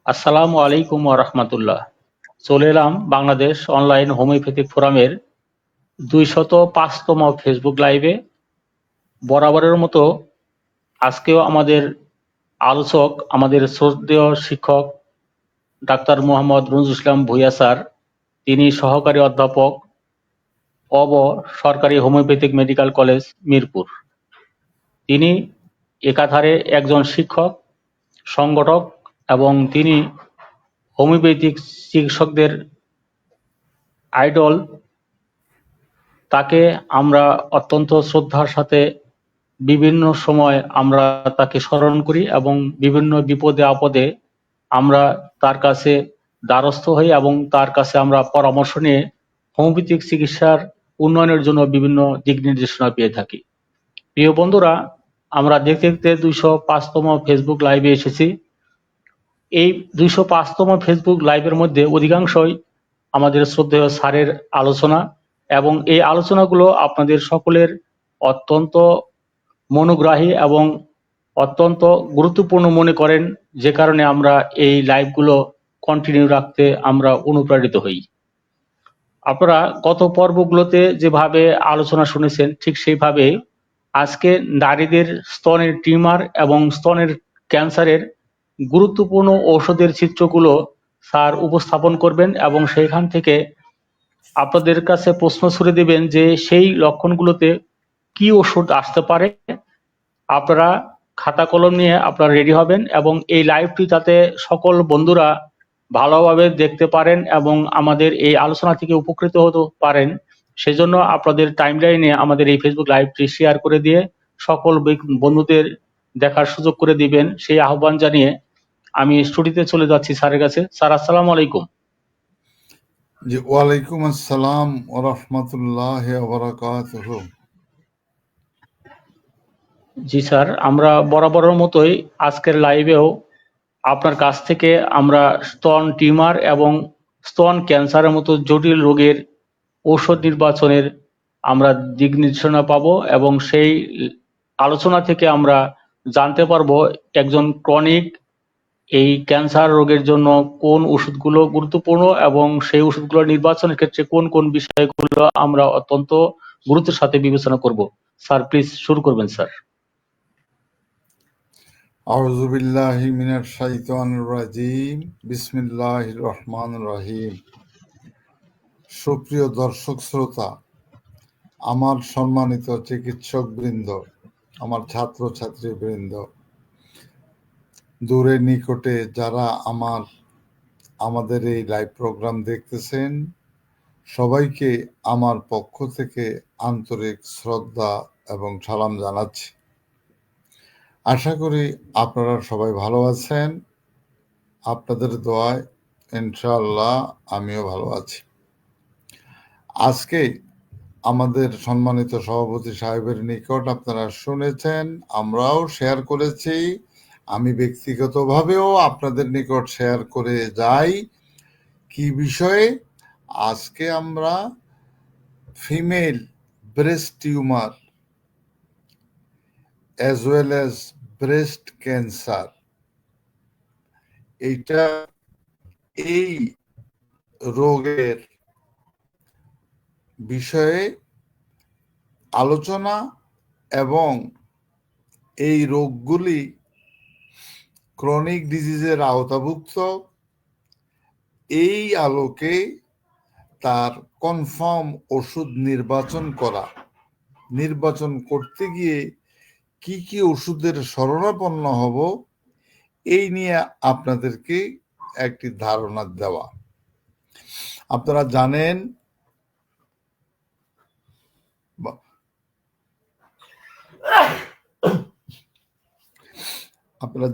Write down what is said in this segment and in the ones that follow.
আসসালামু আলাইকুম রাহমাতুল্লাহ। চলে এলাম বাংলাদেশ অনলাইন হোমিওপ্যাথিক ফোরামের ২০৫তম ফেসবুক লাইভে। বরাবরের মতো আজকেও আমাদের আলোচক, আমাদের শ্রদ্ধেয় শিক্ষক ডাক্তার মোহাম্মদ রঞ্জুল ইসলাম ভূঁইয়া স্যার। তিনি সহকারী অধ্যাপক, অব, সরকারি হোমিওপ্যাথিক মেডিকেল কলেজ, মিরপুর। তিনি একাধারে একজন শিক্ষক, সংগঠক এবং তিনি হোমিওপ্যাথিক চিকিৎসকদের আইডল। তাকে আমরা অত্যন্ত শ্রদ্ধার সাথে বিভিন্ন সময় আমরা তাকে স্মরণ করি এবং বিভিন্ন বিপদে আপদে আমরা তার কাছে দ্বারস্থ হই এবং তার কাছে আমরা পরামর্শ নিয়ে হোমিওপ্যাথিক চিকিৎসার উন্নয়নের জন্য বিভিন্ন দিক নির্দেশনা পেয়ে থাকি। প্রিয় বন্ধুরা, আমরা দেখতে দেখতে ২০৫তম ফেসবুক লাইভে এসেছি। এই ২০৫তম ফেসবুক লাইভের মধ্যে অধিকাংশই আমাদের শ্রদ্ধেয় স্যারের আলোচনা, এবং এই আলোচনাগুলো আপনাদের সকলের অত্যন্ত মনোগ্রাহী এবং অত্যন্ত গুরুত্বপূর্ণ মনে করেন, যে কারণে আমরা এই লাইভগুলো কন্টিনিউ রাখতে আমরা অনুপ্রাণিত হই। আপনারা গত পর্বগুলোতে যেভাবে আলোচনা শুনেছেন, ঠিক সেইভাবে আজকে নারীদের স্তনের টিউমার এবং স্তনের ক্যান্সারের গুরুত্বপূর্ণ ঔষধের চিত্রগুলো স্যার উপস্থাপন করবেন এবং সেইখান থেকে আপনাদের কাছে প্রশ্ন ছুড়ে দেবেন যে সেই লক্ষণগুলোতে কি ওষুধ আসতে পারে। আপনারা খাতা কলম নিয়ে আপনারা রেডি হবেন এবং এই লাইভটি যাতে সকল বন্ধুরা ভালোভাবে দেখতে পারেন এবং আমাদের এই আলোচনা থেকে উপকৃত হতে পারেন, সেজন্য আপনাদের টাইমলাইনে আমাদের এই ফেসবুক লাইভটি শেয়ার করে দিয়ে সকল বন্ধুদের দেখার সুযোগ করে দিবেন, সেই আহ্বান জানিয়ে আমি স্টুডিওতে চলে যাচ্ছি স্যারের কাছে। স্যার, আসসালামু আলাইকুম। জি, ওয়ালাইকুম আসসালাম ওয়া রাহমাতুল্লাহি ওয়া বারাকাতুহু। জি স্যার, আমরা বরাবরের মতোই আজকের লাইভেও আপনার কাছ থেকে আমরা স্তন টিউমার এবং স্তন ক্যান্সারের মতো জটিল রোগের ঔষধ নির্বাচনের আমরা দিক নির্দেশনা পাবো এবং সেই আলোচনা থেকে আমরা জানতে পারবো একজন ক্রনিক এই ক্যান্সার রোগের জন্য কোন ওষুধগুলো গুরুত্বপূর্ণ এবং সেই ওষুধগুলো নির্বাচনের ক্ষেত্রে কোন কোন বিষয়গুলো আমরা অত্যন্ত গুরুত্বের সাথে বিবেচনা করব। স্যার, প্লিজ শুরু করবেন স্যার। আউযু বিল্লাহি মিনাশ শাইতানির রাজিম। বিসমিল্লাহির রহমানির রহিম। সুপ্রিয় দর্শক শ্রোতা, আমার সম্মানিত চিকিৎসক বৃন্দ, আমার ছাত্র ছাত্রী বৃন্দ, দূরে নিকটে যারা আমাদের এই লাইভ প্রোগ্রাম দেখতেছেন, সবাইকে আমার পক্ষ থেকে আন্তরিক শ্রদ্ধা এবং সালাম জানাচ্ছি। আশা করি আপনারা সবাই ভালো আছেন। আপনাদের দোয়ায় ইনশাআল্লাহ আমিও ভালো আছি। আজকে আমাদের সম্মানিত সভাপতি সাহেবের নিকট আপনারা শুনেছেন, আমরাও শেয়ার করেছি, আমি ব্যক্তিগতভাবেও আপনাদের নিকট শেয়ার করে যাই। কি বিষয়ে? আজকে আমরা female breast tumour as well as breast cancer, এই রোগের বিষয়ে আলোচনা এবং এই রোগগুলি ক্রনিক ডিজিজের আওতাভুক্ত, এই আলোকে তার কনফার্ম ওষুধ নির্বাচন করতে গিয়ে কি কি ওষুধের শরণাপন্ন হব, এই নিয়ে আপনাদেরকে একটি ধারণা দেওয়া। আপনারা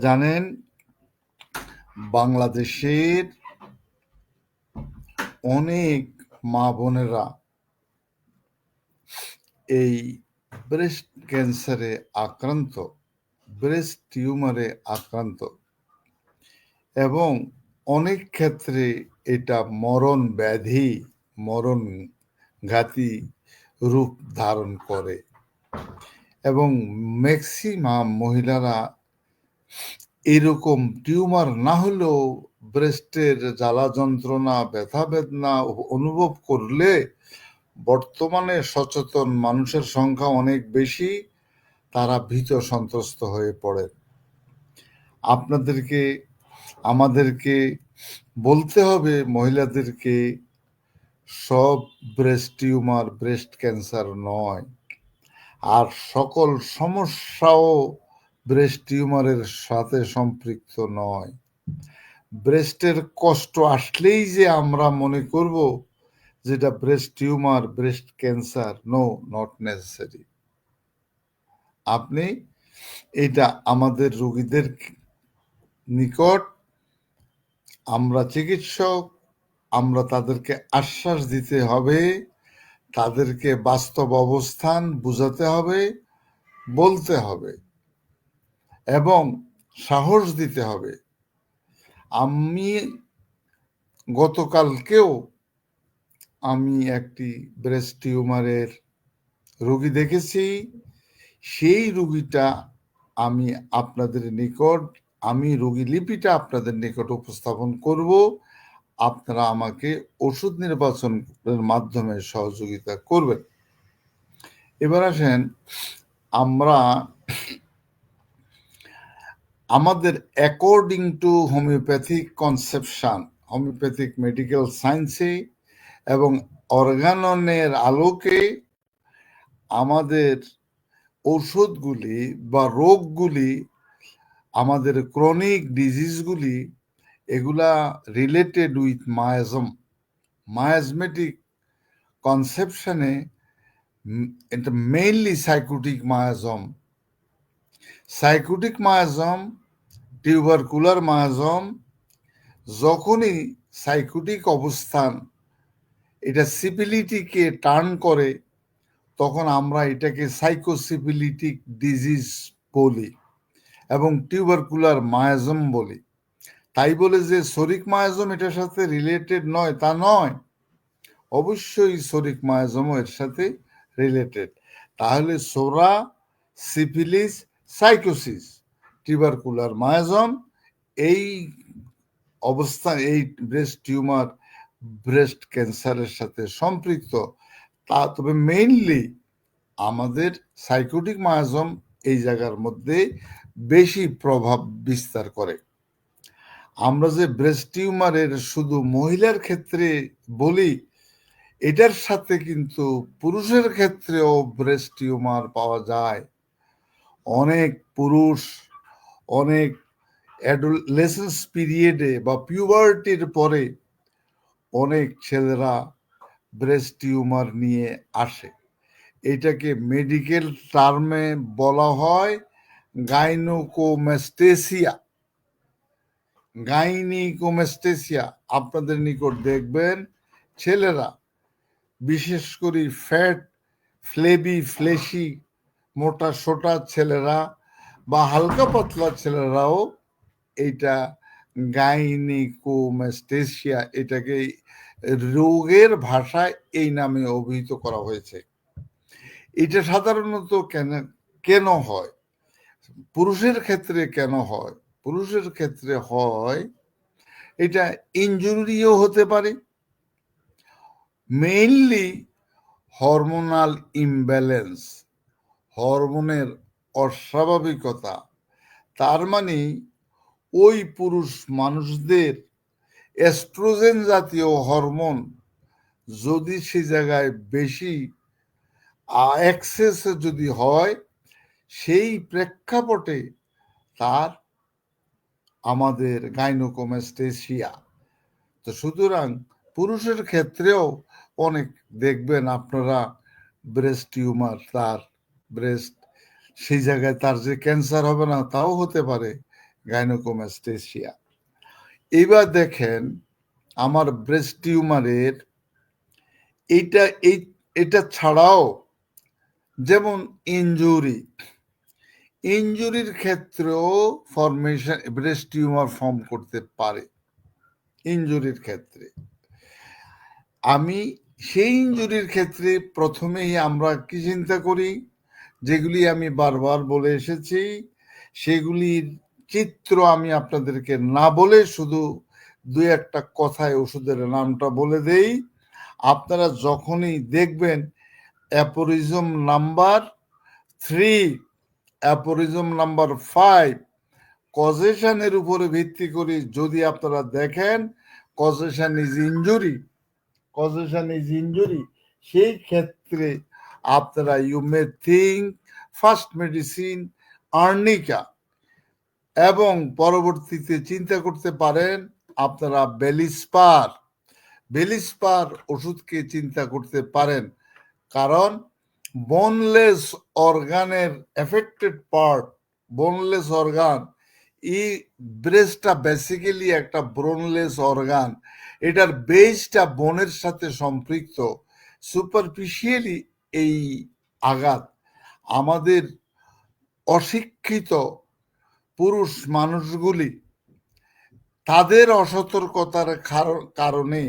জানেন বাংলাদেশের অনেক মা বোনেরা এই ব্রেস্ট ক্যান্সারে আক্রান্ত, ব্রেস্ট টিউমারে আক্রান্ত, এবং অনেক ক্ষেত্রে এটা মরণঘাতী রূপ ধারণ করে এবং ম্যাক্সিমাম মহিলারা এরকম টিউমার না হলেও ব্রেস্টের জ্বালা যন্ত্রণা ব্যথা বেদনা অনুভব করলে বর্তমানে সচেতন মানুষের সংখ্যা অনেক বেশি, তারা ভীত সন্ত্রস্ত হয়ে পড়ে। আপনাদেরকে আমাদেরকে বলতে হবে মহিলাদেরকে সব ব্রেস্ট টিউমার ব্রেস্ট ক্যান্সার নয়, আর সকল সমস্যাও ব্রেস্ট টিউমারের সাথে সম্পৃক্ত নয়। ব্রেস্টের কষ্ট আসলেই যে আমরা মনে করব যেটা breast tumour breast cancer, no, not necessary. আপনি এটা আমাদের রোগীদের নিকট, আমরা চিকিৎসক, আমরা তাদেরকে আশ্বাস দিতে হবে, তাদেরকে বাস্তব অবস্থান বুঝাতে হবে, বলতে হবে এবং সাহস দিতে হবে। আমি গতকালকেও আমি একটি ব্রেস্ট টিউমারের রোগী দেখেছি। সেই রোগীটা আমি আপনাদের নিকট, আমি রোগী লিপিটা আপনাদের নিকট উপস্থাপন করব। আপনারা আমাকে ওষুধ নির্বাচনের মাধ্যমে সহযোগিতা করবেন। এবার আসেন, আমরা আমাদের according to homeopathic conception, homeopathic medical সায়েন্সে এবং অর্গাননের আলোকে আমাদের ঔষধগুলি বা রোগগুলি, আমাদের ক্রনিক ডিজিজগুলি, এগুলা রিলেটেড উইথ মায়াজম, মায়াজমেটিক কনসেপশনে এটা mainly psychotic miasm, psychotic miasm, tubercular miasm. যখনই সাইকোটিক অবস্থান এটা সিপিলিটিকে টার্ন করে, তখন আমরা এটাকে সাইকোসিপিলিটিক ডিজিজ বলি এবং টিউবারকুলার মায়াজম বলি। তাই বলে যে শরিক মায়াজম এটার সাথে রিলেটেড নয়, তা নয়। অবশ্যই শরিক মায়াজমও এর সাথে রিলেটেড। তাহলে সোরা, সিফিলিস, সাইকোসিস, টিউবারকুলার মায়াজম, এই অবস্থান, এই ব্রেস্ট টিউমার ব্রেস্ট ক্যান্সারের সাথে সম্পৃক্ত। তা তবে মেইনলি আমাদের সাইকোটিক মায়াজম এই জায়গার মধ্যে বেশি প্রভাব বিস্তার করে। আমরা যে ব্রেস্ট টিউমারের শুধু মহিলার ক্ষেত্রে বলি, এটার সাথে কিন্তু পুরুষের ক্ষেত্রেও ব্রেস্ট টিউমার পাওয়া যায়। অনেক পুরুষ অনেক অ্যাডোলেসেন্স পিরিয়ডে বা পিউবার্টির পরে অনেক ছেলেরা ব্রেস্ট টিউমার নিয়ে আসে। এটাকে মেডিকেল টার্মে বলা হয় গাইনোকোমেস্টেসিয়া। গাইনিকোমেস্টেসিয়া। আপনাদের নিকট দেখবেন ছেলেরা, বিশেষ করে ফ্যাট, ফ্লেবি, ফ্লেশি, মোটা সোটা ছেলেরা বা হালকা পাতলা ছেলেরাও এইটা গাইনিকোমেস্টেসিয়া, এটাকে রোগের ভাষায় এই নামে অভিহিত করা হয়েছে। এটা সাধারণত কেন হয়, পুরুষের ক্ষেত্রে কেন হয়? পুরুষের ক্ষেত্রে হয়, এটা ইনজুরিও হতে পারে, মেইনলি হরমোনাল ইমব্যালেন্স, হরমোনের অস্বাভাবিকতা। তার মানে ওই পুরুষ মানুষদের এস্ট্রোজেন জাতীয় হরমোন যদি সে জায়গায় বেশি এক্সেস যদি হয়, সেই প্রেক্ষাপটে তার আমাদের গাইনোকোমেস্টেসিয়া। তো সুতরাং পুরুষের ক্ষেত্রেও অনেক দেখবেন আপনারা ব্রেস্ট টিউমার, তার ব্রেস্ট, সেই জায়গায় তার যে ক্যান্সার হবে না তাও হতে পারে, গাইনোকোমেস্টেসিয়া। এবার দেখেন আমার ব্রেস্ট টিউমারের এটা ছাড়াও যেমন ইনজুরির ক্ষেত্রেও ফর্মেশন ব্রেস্ট টিউমার ফর্ম করতে পারে। ইনজুরির ক্ষেত্রে আমি সেই ইনজুরির ক্ষেত্রে প্রথমেই আমরা কি চিন্তা করি, যেগুলি আমি বারবার বলে এসেছি, সেগুলির চিত্র আমি আপনাদেরকে না বলে শুধু দুই একটা কথায় ওষুধের নামটা বলে দেই। আপনারা যখনই দেখবেন অ্যাপোরিজম নাম্বার 3, অ্যাপোরিজম নাম্বার 5 কজেশনের উপরে ভিত্তি করে যদি আপনারা দেখেন causation is injury, causation is injury, সেই ক্ষেত্রে আপনারা you may think first medicine arnica, এবং পরবর্তীতে চিন্তা করতে পারেন আপনারা বেলিস্পার, বেলিস্পার ওষুধকে চিন্তা করতে পারেন। কারণ বোনলেস অর্গানের এফেক্টেড পার্ট, বোনলেস অর্গান, এই ব্রেস্টটা বেসিক্যালি একটা বোনলেস অর্গান, এটার বেসটা বোনের সাথে সম্পৃক্ত। সুপারফিশিয়ালি এই আঘাত আমাদের অশিক্ষিত পুরুষ মানুষগুলি তাদের অসতর্কতার কারণে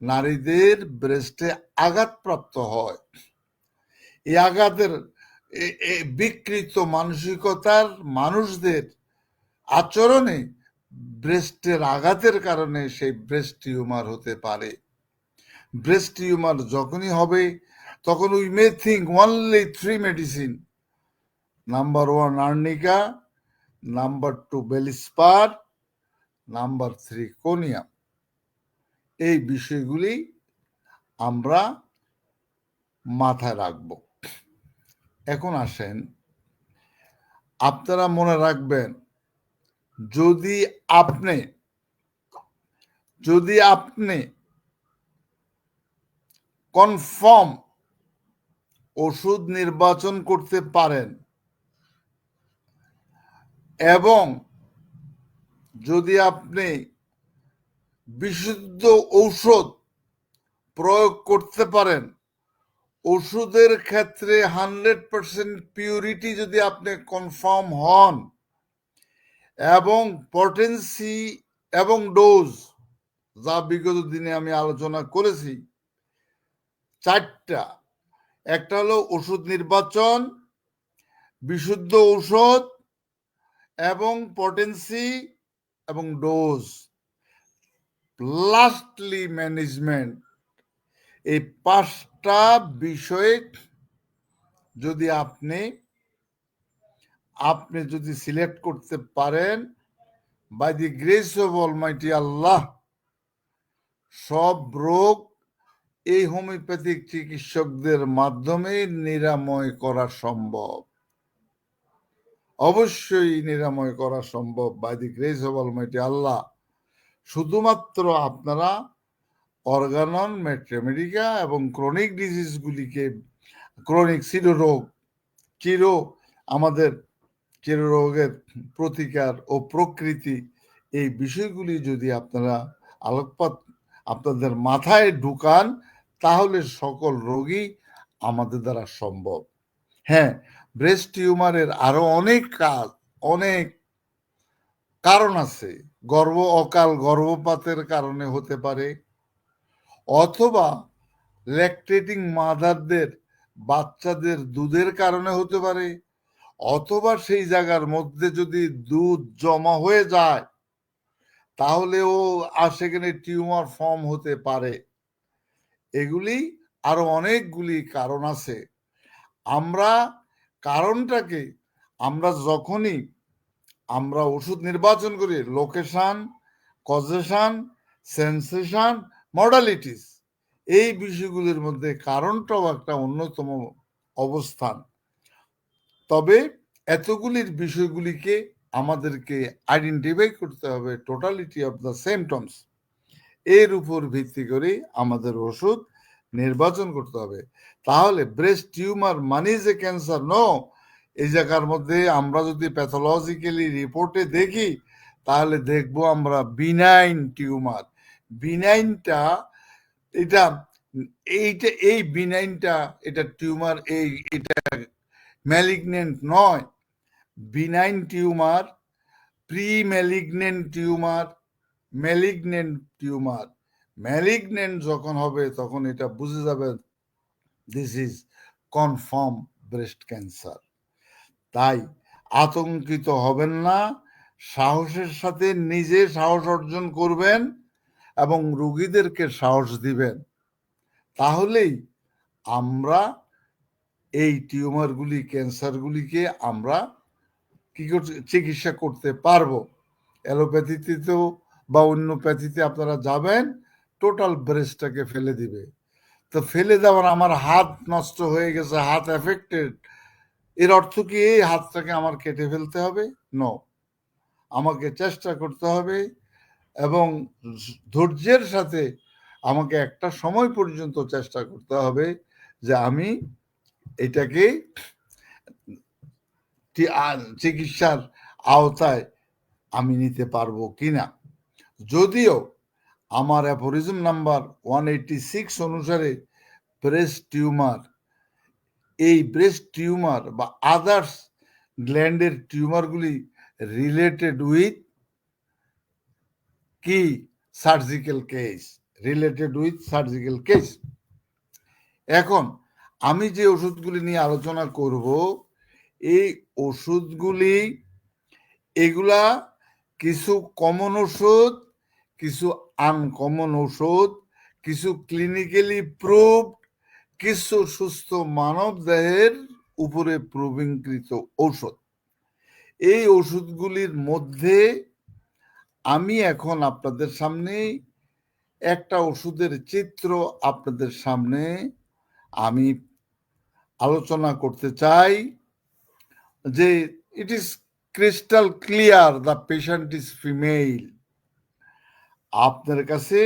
নারীদের ব্রেস্টে আঘাতপ্রাপ্ত হয়। এই আঘাতের বিকৃত মানসিকতার মানুষদের আচরণে ব্রেস্টের আঘাতের কারণে সেই ব্রেস্ট টিউমার হতে পারে। ব্রেস্ট টিউমার যখনই হবে তখন we may think only 3 medicine, number 1 arnica, number 2 বেলিস্পার, নাম্বার 3 কোনিয়াম। এই বিষয়গুলি আমরা মাথায় রাখব। এখন আসেন, আপনারা মনে রাখবেন, যদি আপনি কনফার্ম ওষুধ নির্বাচন করতে পারেন এবং যদি আপনি বিশুদ্ধ ঔষধ প্রয়োগ করতে পারেন, ওষুধের ক্ষেত্রে 100% পিউরিটি যদি আপনি কনফার্ম হন, এবং পটেন্সি এবং ডোজ যা বিগত দিনে আমি আলোচনা করেছি 4টা, একটা হলো ওষুধ নির্বাচন, বিশুদ্ধ ঔষধ এবং পটেন্সি এবং ডোজ, লাস্টলি ম্যানেজমেন্ট। এই 5টা বিষয়ে যদি আপনি যদি সিলেক্ট করতে পারেন, by the grace of almighty Allah, সব রোগ এই হোমিওপ্যাথিক চিকিৎসকদের মাধ্যমে নিরাময় করা সম্ভব। অবশ্যই নিরাময় করা সম্ভব by the grace of almighty Allah. শুধুমাত্র আপনারা অর্গানন, ম্যাট্রেমেডিকা এবং ক্রনিক ডিজিজগুলিকে, ক্রনিক আমাদের চিররোগের প্রতিকার ও প্রকৃতি, এই বিষয়গুলি যদি আপনারা আলোকপাত আপনাদের মাথায় ঢুকান, তাহলে সকল রোগী আমাদের দ্বারা সম্ভব। হ্যাঁ, ব্রেস্ট টিউমারের আরো অনেক কারণ আছে। অকাল গর্ভপাতের কারণে হতে পারে, অথবা ল্যাকটেটিং মাদারদের বাচ্চাদের দুধের কারণে হতে পারে, অথবা সেই জায়গার মধ্যে যদি দুধ জমা হয়ে যায় তাহলেও সেখানে টিউমার ফর্ম হতে পারে। এগুলি আরো অনেকগুলি কারণ আছে। আমরা যখনই ওষুধ নির্বাচন করি, লোকেশন, কজেশন, সেন্সেশন, মডালিটিস, এই বিষয়গুলির মধ্যে কারণটাও একটা অন্যতম অবস্থান। তবে এতগুলির বিষয়গুলিকে আমাদেরকে আইডেন্টিফাই করতে হবে, টোটালিটি অফ দ্য সিমটমস, এর উপর ভিত্তি করে আমাদের ওষুধ নির্বাচন করতে হবে। তাহলে ব্রেস্ট টিউমার মানে যে ক্যান্সার, নো। এই জায়গার মধ্যে আমরা যদি প্যাথোলজিক্যালি রিপোর্টে দেখি, তাহলে দেখবো আমরা বিনাইন টিউমার। বিনাইনটা এই বিনাইনটা, এটা টিউমার, এটা ম্যালিগনেন্ট নয়। Benign tumour, pre malignant tumour, malignant tumour. Malignant যখন হবে তখন এটা বুঝে যাবে this is confirm breast cancer. তাই আতঙ্কিত হবেন না, সাহসের সাথে নিজে সাহস অর্জন করবেন এবং রোগীদেরকে সাহস দিবেন, তাহলেই আমরা এই টিউমারগুলি, ক্যান্সারগুলিকে আমরা কি চিকিৎসা করতে পারবো। অ্যালোপ্যাথিতে তো বা অন্য প্যাথিতে আপনারা যাবেন, টোটাল ব্রেস্টটাকে ফেলে দিবে। তো ফেলে দেওয়ার, আমার হাত নষ্ট হয়ে গেছে, হাত এফেক্টেড, এর অর্থ কি এই হাতটাকে আমার কেটে ফেলতে হবে? নো, আমাকে চেষ্টা করতে হবে এবং ধৈর্যের সাথে আমাকে একটা সময় পর্যন্ত চেষ্টা করতে হবে যে আমি এটাকে চিকিৎসার আওতায় আমি নিতে পারবো কিনা। যদিও আমার অ্যাফোরিজম নাম্বার 186 অনুসারে ব্রেস্ট টিউমার, এই ব্রেস্ট টিউমার বা আদার্স গ্ল্যান্ডের টিউমারগুলি রিলেটেড উইথ কি surgical case, related with surgical case. এখন আমি যে ওষুধগুলি নিয়ে আলোচনা করব, এই ওষুধগুলি, এগুলা কিছু কমন ওষুধ, কিছু আনকমন ওষুধ, কিছু ক্লিনিক্যালি প্রুভড, কিছু সুস্থ মানব দেহের উপরে প্রুভিংকৃত ঔষধ। এই ওষুধগুলির মধ্যে আমি এখন আপনাদের সামনে একটা ওষুধের চিত্র আপনাদের সামনে আমি আলোচনা করতে চাই যে it is crystal clear the patient is female. আপনার কাছে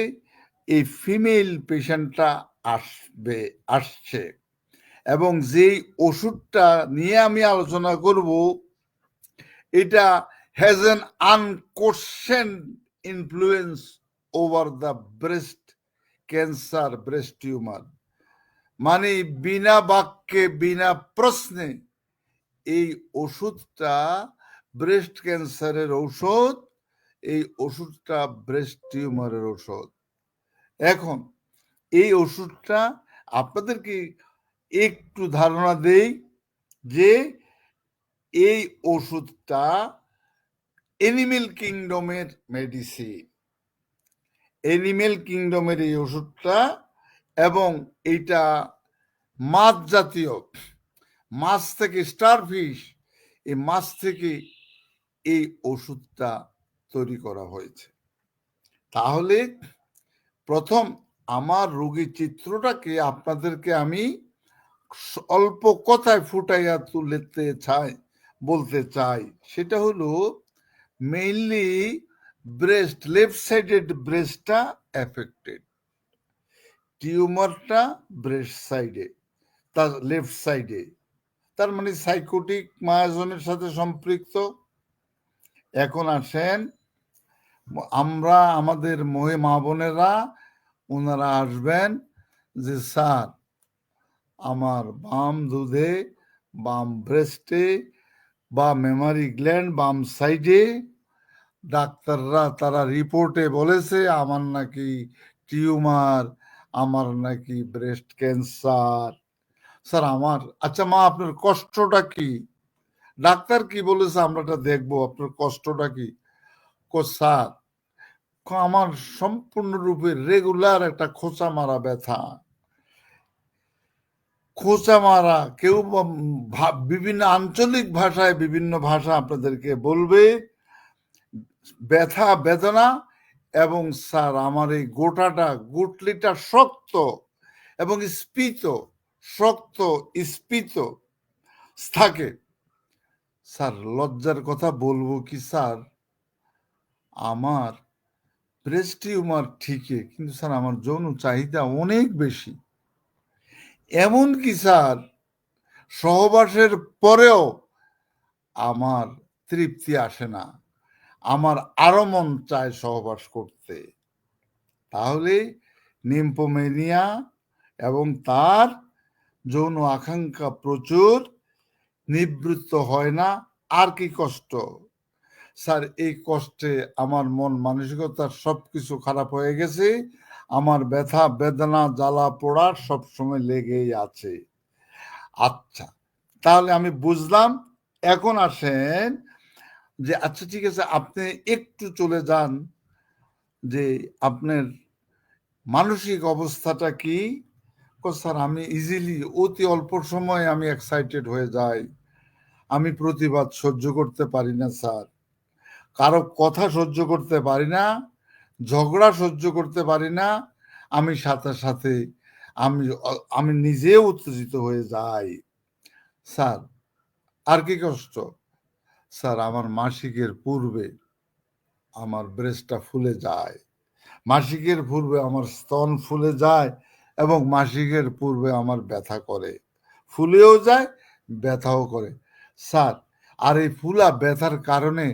এই ফিমেল পেশেন্টটা আসছে এবং যেই ওষুধটা নিয়ে আমি আলোচনা করব, এটা has an unquestion influence over the breast cancer, breast tumour. মানে বিনা বাক্যে, বিনা প্রশ্নে এই ওষুধটা ব্রেস্ট ক্যান্সারের ঔষধ, এই ওষুধটা ব্রেস্ট টিউমারের ঔষধ। এখন এই ওষুধটা আপনাদেরকে একটু ধারণা দেই যে এই ওষুধটা এনিমেল কিংডমের মেডিসিন, এনিমেল কিংডমের এই ওষুধটা, এবং এইটা মাছ জাতীয়, মাছ থেকে, স্টারফিশ, এই মাছ থেকে এই ওষুধটা তৈরি করা হয়েছে। তাহলে প্রথম আমার রোগী চিত্রটাকে আপনাদেরকে আমি অল্প কথায় ফুটাইয়া তুলতে চাই, বলতে চাই। সেটা হলো মেইনলি ব্রেস্ট, লেফট সাইডেড ব্রেস্টটা এফেক্টেড, টিউমারটা ব্রেস্ট সাইডে, তার লেফট সাইডে, তার মানে সাইকোটিক মায়াজনের সাথে সম্পৃক্ত। এখন আসেন, আমরা আমাদের মা বোনেরা ওনারা আসবেন যে স্যার আমার বাম দুধে, বাম ব্রেস্টে বা মেমারি গ্ল্যান্ড বাম সাইডে, ডাক্তাররা তারা রিপোর্টে বলেছে আমার নাকি টিউমার, আমার নাকি ব্রেস্ট ক্যান্সার। স্যার আমার, আচ্ছা মা আপনার কষ্টটা কি? ডাক্তার কি বলেছে আমরা এটা দেখবো, আপনার কষ্টটা কি? স্যার আমার সম্পূর্ণরূপে রেগুলার একটা খোঁচা মারা ব্যথা। খোঁচা মারা, কেউ বিভিন্ন আঞ্চলিক ভাষায় বিভিন্ন ভাষা আপনাদেরকে বলবে, ব্যথা বেদনা, এবং স্যার আমার এই গোটাটা, গুটলিটা শক্ত এবং স্ফীত, শক্ত স্ফীত থাকে। স্যার লজ্জার কথা বলবো কি স্যার, আমার ব্রেস্ট টিউমার ঠিকই, কিন্তু স্যার আমার যৌন চাহিদা অনেক বেশি। এমন কি স্যার সহবাসের পরেও আমার তৃপ্তি আসে না, আমার আরো মন চায় সহবাস করতে। তাহলে নিম্ফোমেনিয়া এবং তার যৌন আকাঙ্ক্ষা প্রচুর, নিবৃত্ত হয় না। আর কি কষ্ট স্যার? এই কষ্টে আমার মন মানসিকতার সবকিছু খারাপ হয়ে গেছে, আমার ব্যথা বেদনা জ্বালা পোড়া সবসময় লেগেই আছে। আচ্ছা, তাহলে আমি বুঝলাম। এখন আসেন যে আচ্ছা ঠিক আছে, আপনি একটু চলে যান যে আপনার মানসিক অবস্থাটা কি। স্যার আমি ইজিলি অতি অল্প সময় আমি এক্সাইটেড হয়ে যাই, আমি প্রতিবাদ সহ্য করতে পারি না স্যার, কারো কথা সহ্য করতে পারি না, ঝগড়া সহ্য করতে পারি না, আমি সাথে সাথে আমি আমি নিজেও উত্তেজিত হয়ে যাই। স্যার আর কি কষ্ট? স্যার আমার মাসিকের পূর্বে আমার ব্রেস্টটা ফুলে যায়, মাসিকের পূর্বে আমার স্তন ফুলে যায় এবং মাসিকের পূর্বে আমার ব্যথা করে, ফুলেও যায় ব্যথাও করে। স্যার আর এই ফুলা ব্যথার কারণে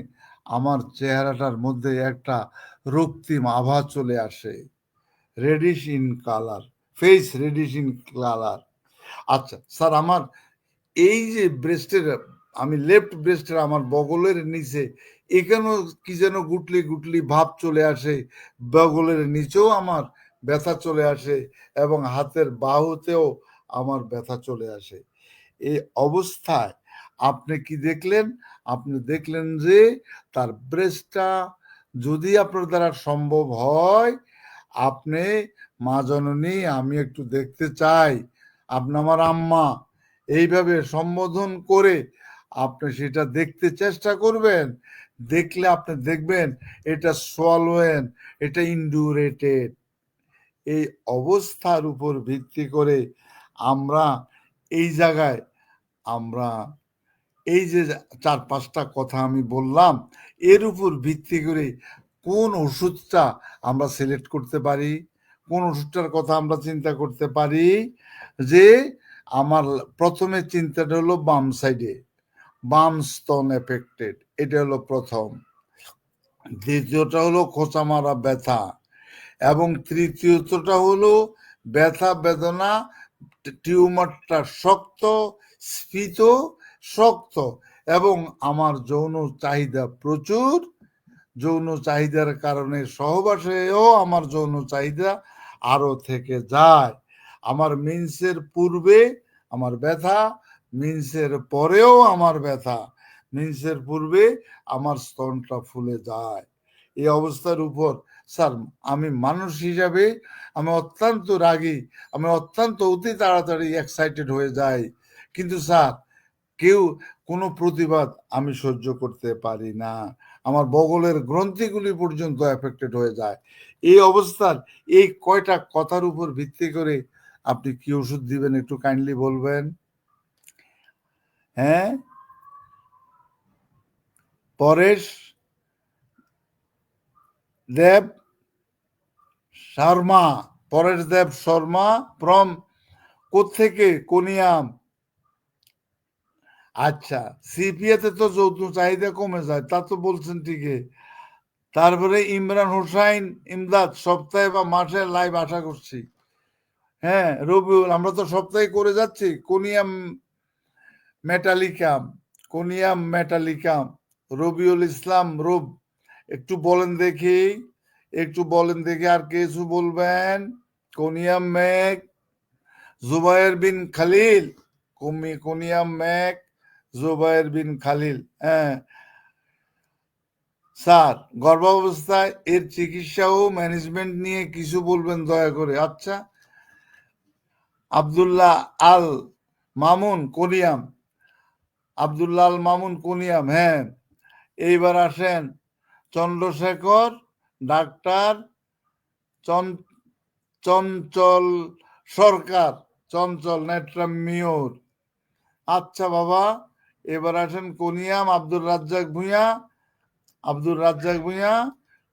আমার চেহারাটার মধ্যে একটা রক্তিম আভা চলে আসে, reddish in colour, face reddish in colour. আচ্ছা স্যার আমার এই যে ব্রেস্টের, আমি লেফট ব্রেস্টের আমার বগলের নিচে এখানেও কি যেন গুটলি গুটলি ভাব চলে আসে, বগলের নিচেও আমার ব্যথা চলে আসে এবং হাতের বাহুতেও আমার ব্যথা চলে আসে। এই অবস্থায় আপনি কি দেখলেন? আপনি দেখলেন যে তার ব্রেস্টটা যদি আপনার দ্বারা সম্ভব হয়, আপনি মা জননী আমি একটু দেখতে চাই, আপনি আমার আম্মা এইভাবে সম্বোধন করে আপনি সেটা দেখতে চেষ্টা করবেন। দেখলে আপনি দেখবেন এটা সোয়ালোয়েন, এটা ইন্ডুরেটেড। এই অবস্থার উপর ভিত্তি করে আমরা এই জায়গায় আমরা এই যে 4-5টা কথা আমি বললাম, এর উপর ভিত্তি করে কোন ওষুধটা আমরা সিলেক্ট করতে পারি, কোন ওষুধটার কথা আমরা চিন্তা করতে পারি। যে আমার প্রথমে চিন্তাটা হলো বাম সাইডে, বাম স্তন এফেক্টেড, এটা হলো প্রথম। দ্বিতীয়টা হলো খোঁচা মারা ব্যথা এবং তৃতীয়টা হলো ব্যথা বেদনা, টিউমারটা শক্ত, স্ফীত, শক্ত এবং আমার যৌন চাহিদা প্রচুর, যৌন চাহিদার কারণে সহবাসেও আমার যৌন চাহিদা আরো থেকে যায়। আমার মিন্সের পূর্বে আমার ব্যথা, মিন্সের পরেও আমার ব্যথা, মিন্সের পূর্বে আমার স্তনটা ফুলে যায়। এই অবস্থার উপর স্যার আমি মানুষ হিসাবে আমি অত্যন্ত রাগী, আমি অত্যন্ত অতি তাড়াতাড়ি এক্সাইটেড হয়ে যাই, কিন্তু স্যার কেউ কোনো প্রতিবাদ আমি সহ্য করতে পারি না, আমার বগলের গ্রন্থিগুলি পর্যন্ত এফেক্টেড হয়ে যায়। এই অবস্থার এই কয়টা কথার উপর ভিত্তি করে আপনি কি ওষুধ দিবেন একটু কাইন্ডলি বলবেন? হ্যাঁ, পরেশ দেব শর্মা, পরেশ দেব শর্মা ফ্রম কোত্থেকে? কোনিয়াম। আচ্ছা, সিপিএতে তো যৌন চাহিদা কমে যায়, তা তো বলছেন ঠিকই। তারপরে ইমরান হোসাইন ইমদাদ, সপ্তাহে বা মাসে লাইভ আশা করছি। হ্যাঁ রবিউল, আমরা তো সপ্তাহে করে যাচ্ছি। Conium metallicum, conium metallicum, Rabiul Islam Rob, একটু বলেন দেখি, একটু বলেন দেখি আর কিছু বলবেন? কোনিয়াম মেঘ, জুবায়ের বিন খালিল, কোনিয়াম মেঘ, জুবায়ের বিন খালিল। হ্যাঁ স্যার গর্ভাবস্থায় এর চিকিৎসা ও ম্যানেজমেন্ট নিয়ে কিছু বলবেন দয়া করে। আচ্ছা, আব্দুল্লাহ আল মামুন কোনিয়াম, আব্দুল্লাহ আল মামুন কোনিয়াম। হ্যাঁ এইবার আসেন চন্দ্রশেখর ডাক্তার চঞ্চল সরকার, চঞ্চল নেট্রামিওর। আচ্ছা বাবা, এবার আসেন conium Abdur Razzak Bhuiyan, Abdur Razzak Bhuiyan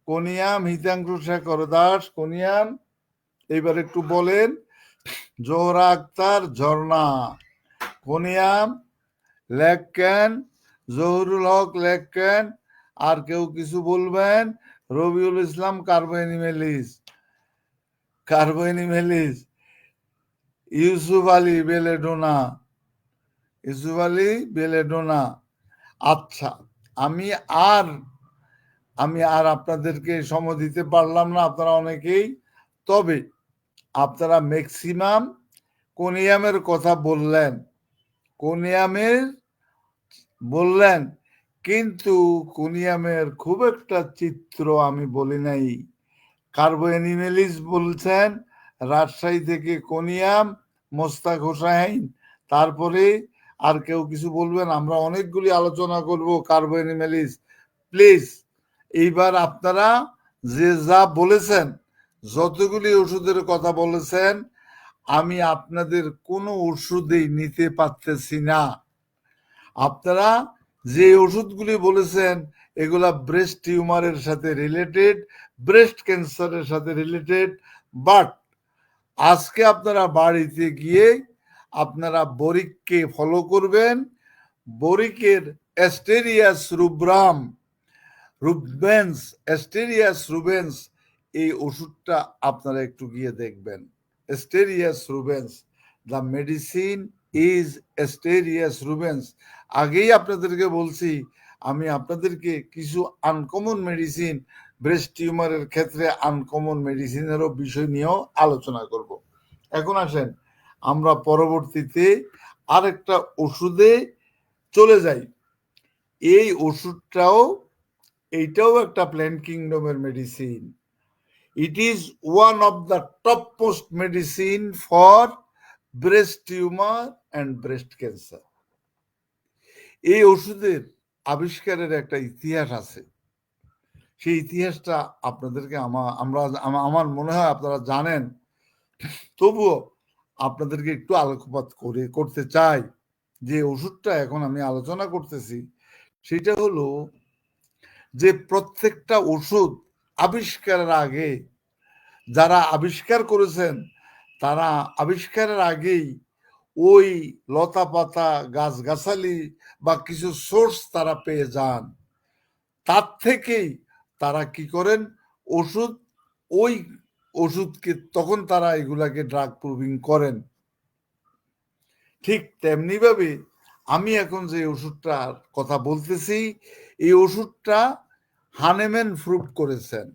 conium, Hitangshu Shekhar Das conium. এইবার একটু বলেন জোহরা আক্তার ঝর্ণা কোনিয়াম, লেখকেন জহুরুল হক লেখকেন। আর কেউ কিছু বলবেন? Robiul Islam carbo animalis, carbo animalis, Yusuf Ali belladonna, Yusuf Ali belladonna. আচ্ছা আমি আর আপনাদেরকে সময় দিতে পারলাম না, আপনারা অনেকেই, তবে আপনারা ম্যাক্সিমাম কোনিয়ামের কথা বললেন, কোনিয়ামের বললেন, কিন্তু কোনিয়ামের খুব একটা চিত্র আমি বলি নাই। কার্বো অ্যানিমেলিস বলছেন, রাজশাহী থেকে কোনিয়াম, মোস্তাক হোসাইন, তারপরে আর কেউ কিছু বলবেন? আমরা অনেকগুলি আলোচনা করব কার্বো অ্যানিমেলিস। প্লিজ এইবার আপনারা যে যা বলেছেন, যতগুলি ওষুধের কথা বলেছেন, আমি আপনাদের কোনো ওষুধেই নিতে পারতেছি না। আপনারা যে ওষুধগুলি বলেছেন এগুলা ব্রেস্ট টিউমারের সাথে রিলেটেড, ব্রেস্ট ক্যান্সারের সাথে রিলেটেড, বাট আজকে আপনারা বাড়িতে গিয়ে আপনারা বরিককে ফলো করবেন। বরিকের অ্যাস্টেরিয়াস রুবেন্স, অ্যাস্টেরিয়াস রুবেন্স, এই ওষুধটা আপনারা একটু গিয়ে দেখবেন। অ্যাস্টেরিয়াস রুবেন্স, দ্য মেডিসিন ইজ অ্যাস্টেরিয়াস রুবেন্স। আগেই আপনাদেরকে বলছি, আমি আপনাদেরকে কিছু আনকমন মেডিসিন, ব্রেস্ট টিউমারের ক্ষেত্রে আনকমন মেডিসিনেরও বিষয় নিয়েও আলোচনা করব। এখন আসেন আমরা পরবর্তীতে আরেকটা ওষুধে চলে যাই। এই ওষুধটাও, এইটাও একটা প্ল্যান্ট কিংডমের medicine. It is one of the top most medicine for breast tumour and breast cancer. এই ওষুধের আবিষ্কারের একটা ইতিহাস আছে। সেই ইতিহাসটা আপনাদেরকে আমার মনে হয় আপনারা জানেন, তবুও আপনাদেরকে একটু আলোকপাত করতে চাই। যে ওষুধটা এখন আমি আলোচনা করতেছি সেটা হলো যে প্রত্যেকটা ওষুধ আবিষ্কারের আগে যারা আবিষ্কার করেছেন তারা আবিষ্কারের আগেই ওই লতা পাতা, গাছগাছালি বা কিছু সোর্স তারা পেয়ে যান। তার থেকেই তারা কি করেন, ওই ওষুধকে তখন তারা এগুলাকে ড্রাগ প্রুভিং করেন। ঠিক তেমনি ভাবে আমি এখন যে ওষুধটার কথা বলতেছি, এই ওষুধটা হানেম্যান প্রুভ করেছেন।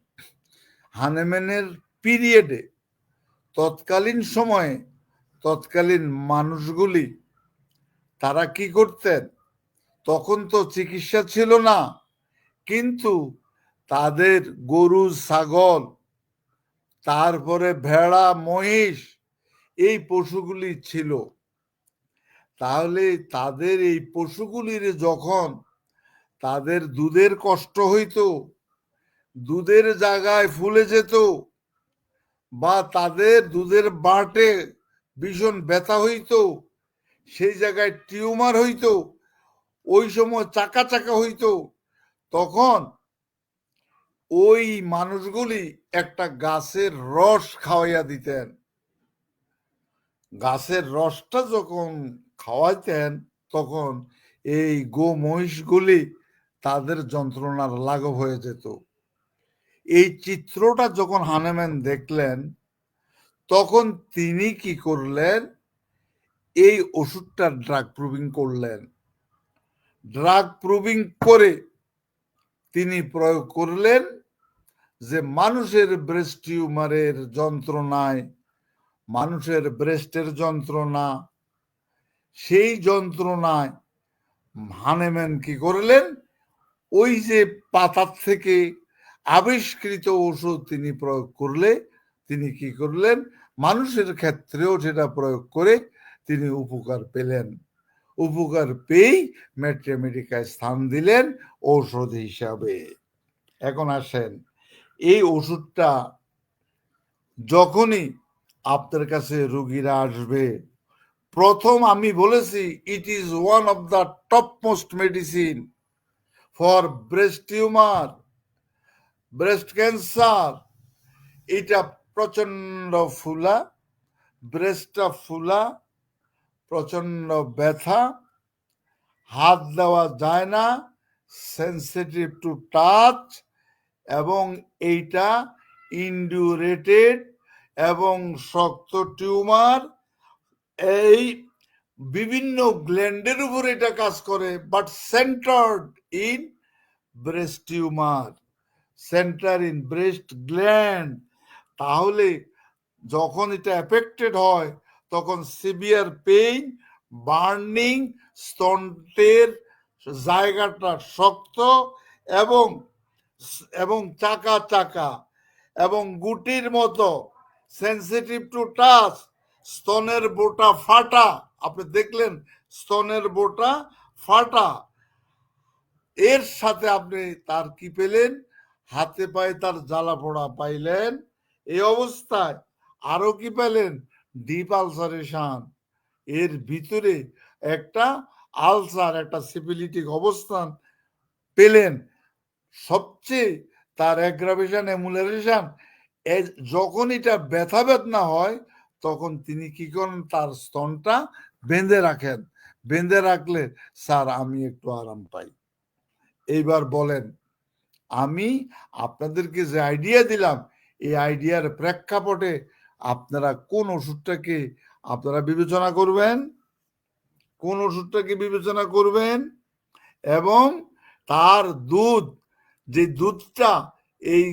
হানেম্যানের পিরিয়ডে, তৎকালীন সময়ে তৎকালীন মানুষগুলি তারা কি করতেন, তখন তো চিকিৎসা ছিল না, কিন্তু তাদের গরু, ছাগল, তারপরে ভেড়া, মহিষ, এই পশুগুলি ছিল। তাহলে তাদের এই পশুগুলির যখন তাদের দুধের কষ্ট হইতো, দুধের জায়গায় ফুলে যেত, বা তাদের দুধের বাটে ভীষণ ব্যথা হইতো, সেই জায়গায় টিউমার হইতো, ওই সময় চাকা চাকা হইতো, তখন ওই মানুষগুলি একটা গাছের রস খাওয়াইয়া দিতেন। গাছের রসটা যখন খাওয়াইতেন তখন এই গো মহিষগুলি তাদের যন্ত্রণার লাঘব হয়ে যেত। এই চিত্রটা যখন হানেম্যান দেখলেন তখন তিনি কি করলেন, এই ওষুধটা ড্রাগ প্রুভিং করলেন। ড্রাগ প্রুভিং করে তিনি প্রয়োগ করলেন যে মানুষের ব্রেস্ট টিউমারের যন্ত্রণায়, মানুষের ব্রেস্টের যন্ত্রণা, সেই যন্ত্রণায় হানেম্যান কি করলেন, ওই যে পাতার থেকে আবিষ্কৃত ওষুধ তিনি প্রয়োগ করলে তিনি কি করলেন, মানুষের ক্ষেত্রেও সেটা প্রয়োগ করে তিনি উপকার পেলেন। উপকার পেয়েই ম্যাট্রিমেডিকায় স্থান দিলেন ঔষধ হিসাবে। এখন আসেন, এই ওষুধটা যখনই আপনার কাছে রোগীরা আসবে, প্রথম আমি বলেছি ইট is one of the top most medicine for breast tumour, breast cancer. এটা প্রচন্ড ফুলা, ব্রেস্টটা ফুলা, প্রচন্ড ব্যথা, হাত দেওয়া যায় না, সেন্সিটিভ টু টাচ, এবং এইটা ইন্ডিউরেটেড এবং শক্ত টিউমার। এই বিভিন্ন গ্ল্যান্ডের উপর এটা কাজ করে, but centred in breast tumour, centre in breast gland. তাহলে যখন এটা এফেক্টেড হয় তখন সিভিয়ার পেইন, বার্নিং, স্তনের জায়গাটা শক্ত এবং এবং চাকা চাকা এবং গুটির মতো, সেন্সিটিভ টু টাচ, স্তনের বোটা ফাটা। আপনি দেখলেন স্তনের বোটা ফাটা। এর সাথে আপনি তার কি পেলেন? হাতে পায়ে তার জ্বালা পোড়া পাইলেন। এই অবস্থায় আরো কি পেলেন? ডিপ আলসারেশন, এর ভিতরে একটা আলসার, একটা সিপিলিটিক অবস্থান পেলেন। সবচেয়ে তার অ্যাগ্রাভেশন, এমুলারেশন, যখন এটা ব্যথা বেদনা হয় তখন তিনি কি করেন? তার স্তনটা বেঁধে রাখেন। বেঁধে রাখলে স্যার আমি একটু আরাম পাই। এইবার বলেন, আমি আপনাদেরকে যে আইডিয়া দিলাম, এই আইডিয়ার প্রেক্ষাপটে আপনারা কোন ওষুধটাকে আপনারা বিবেচনা করবেন? কোন ওষুধটাকে বিবেচনা করবেন? এবং তার দুধ, যে দুধটা, এই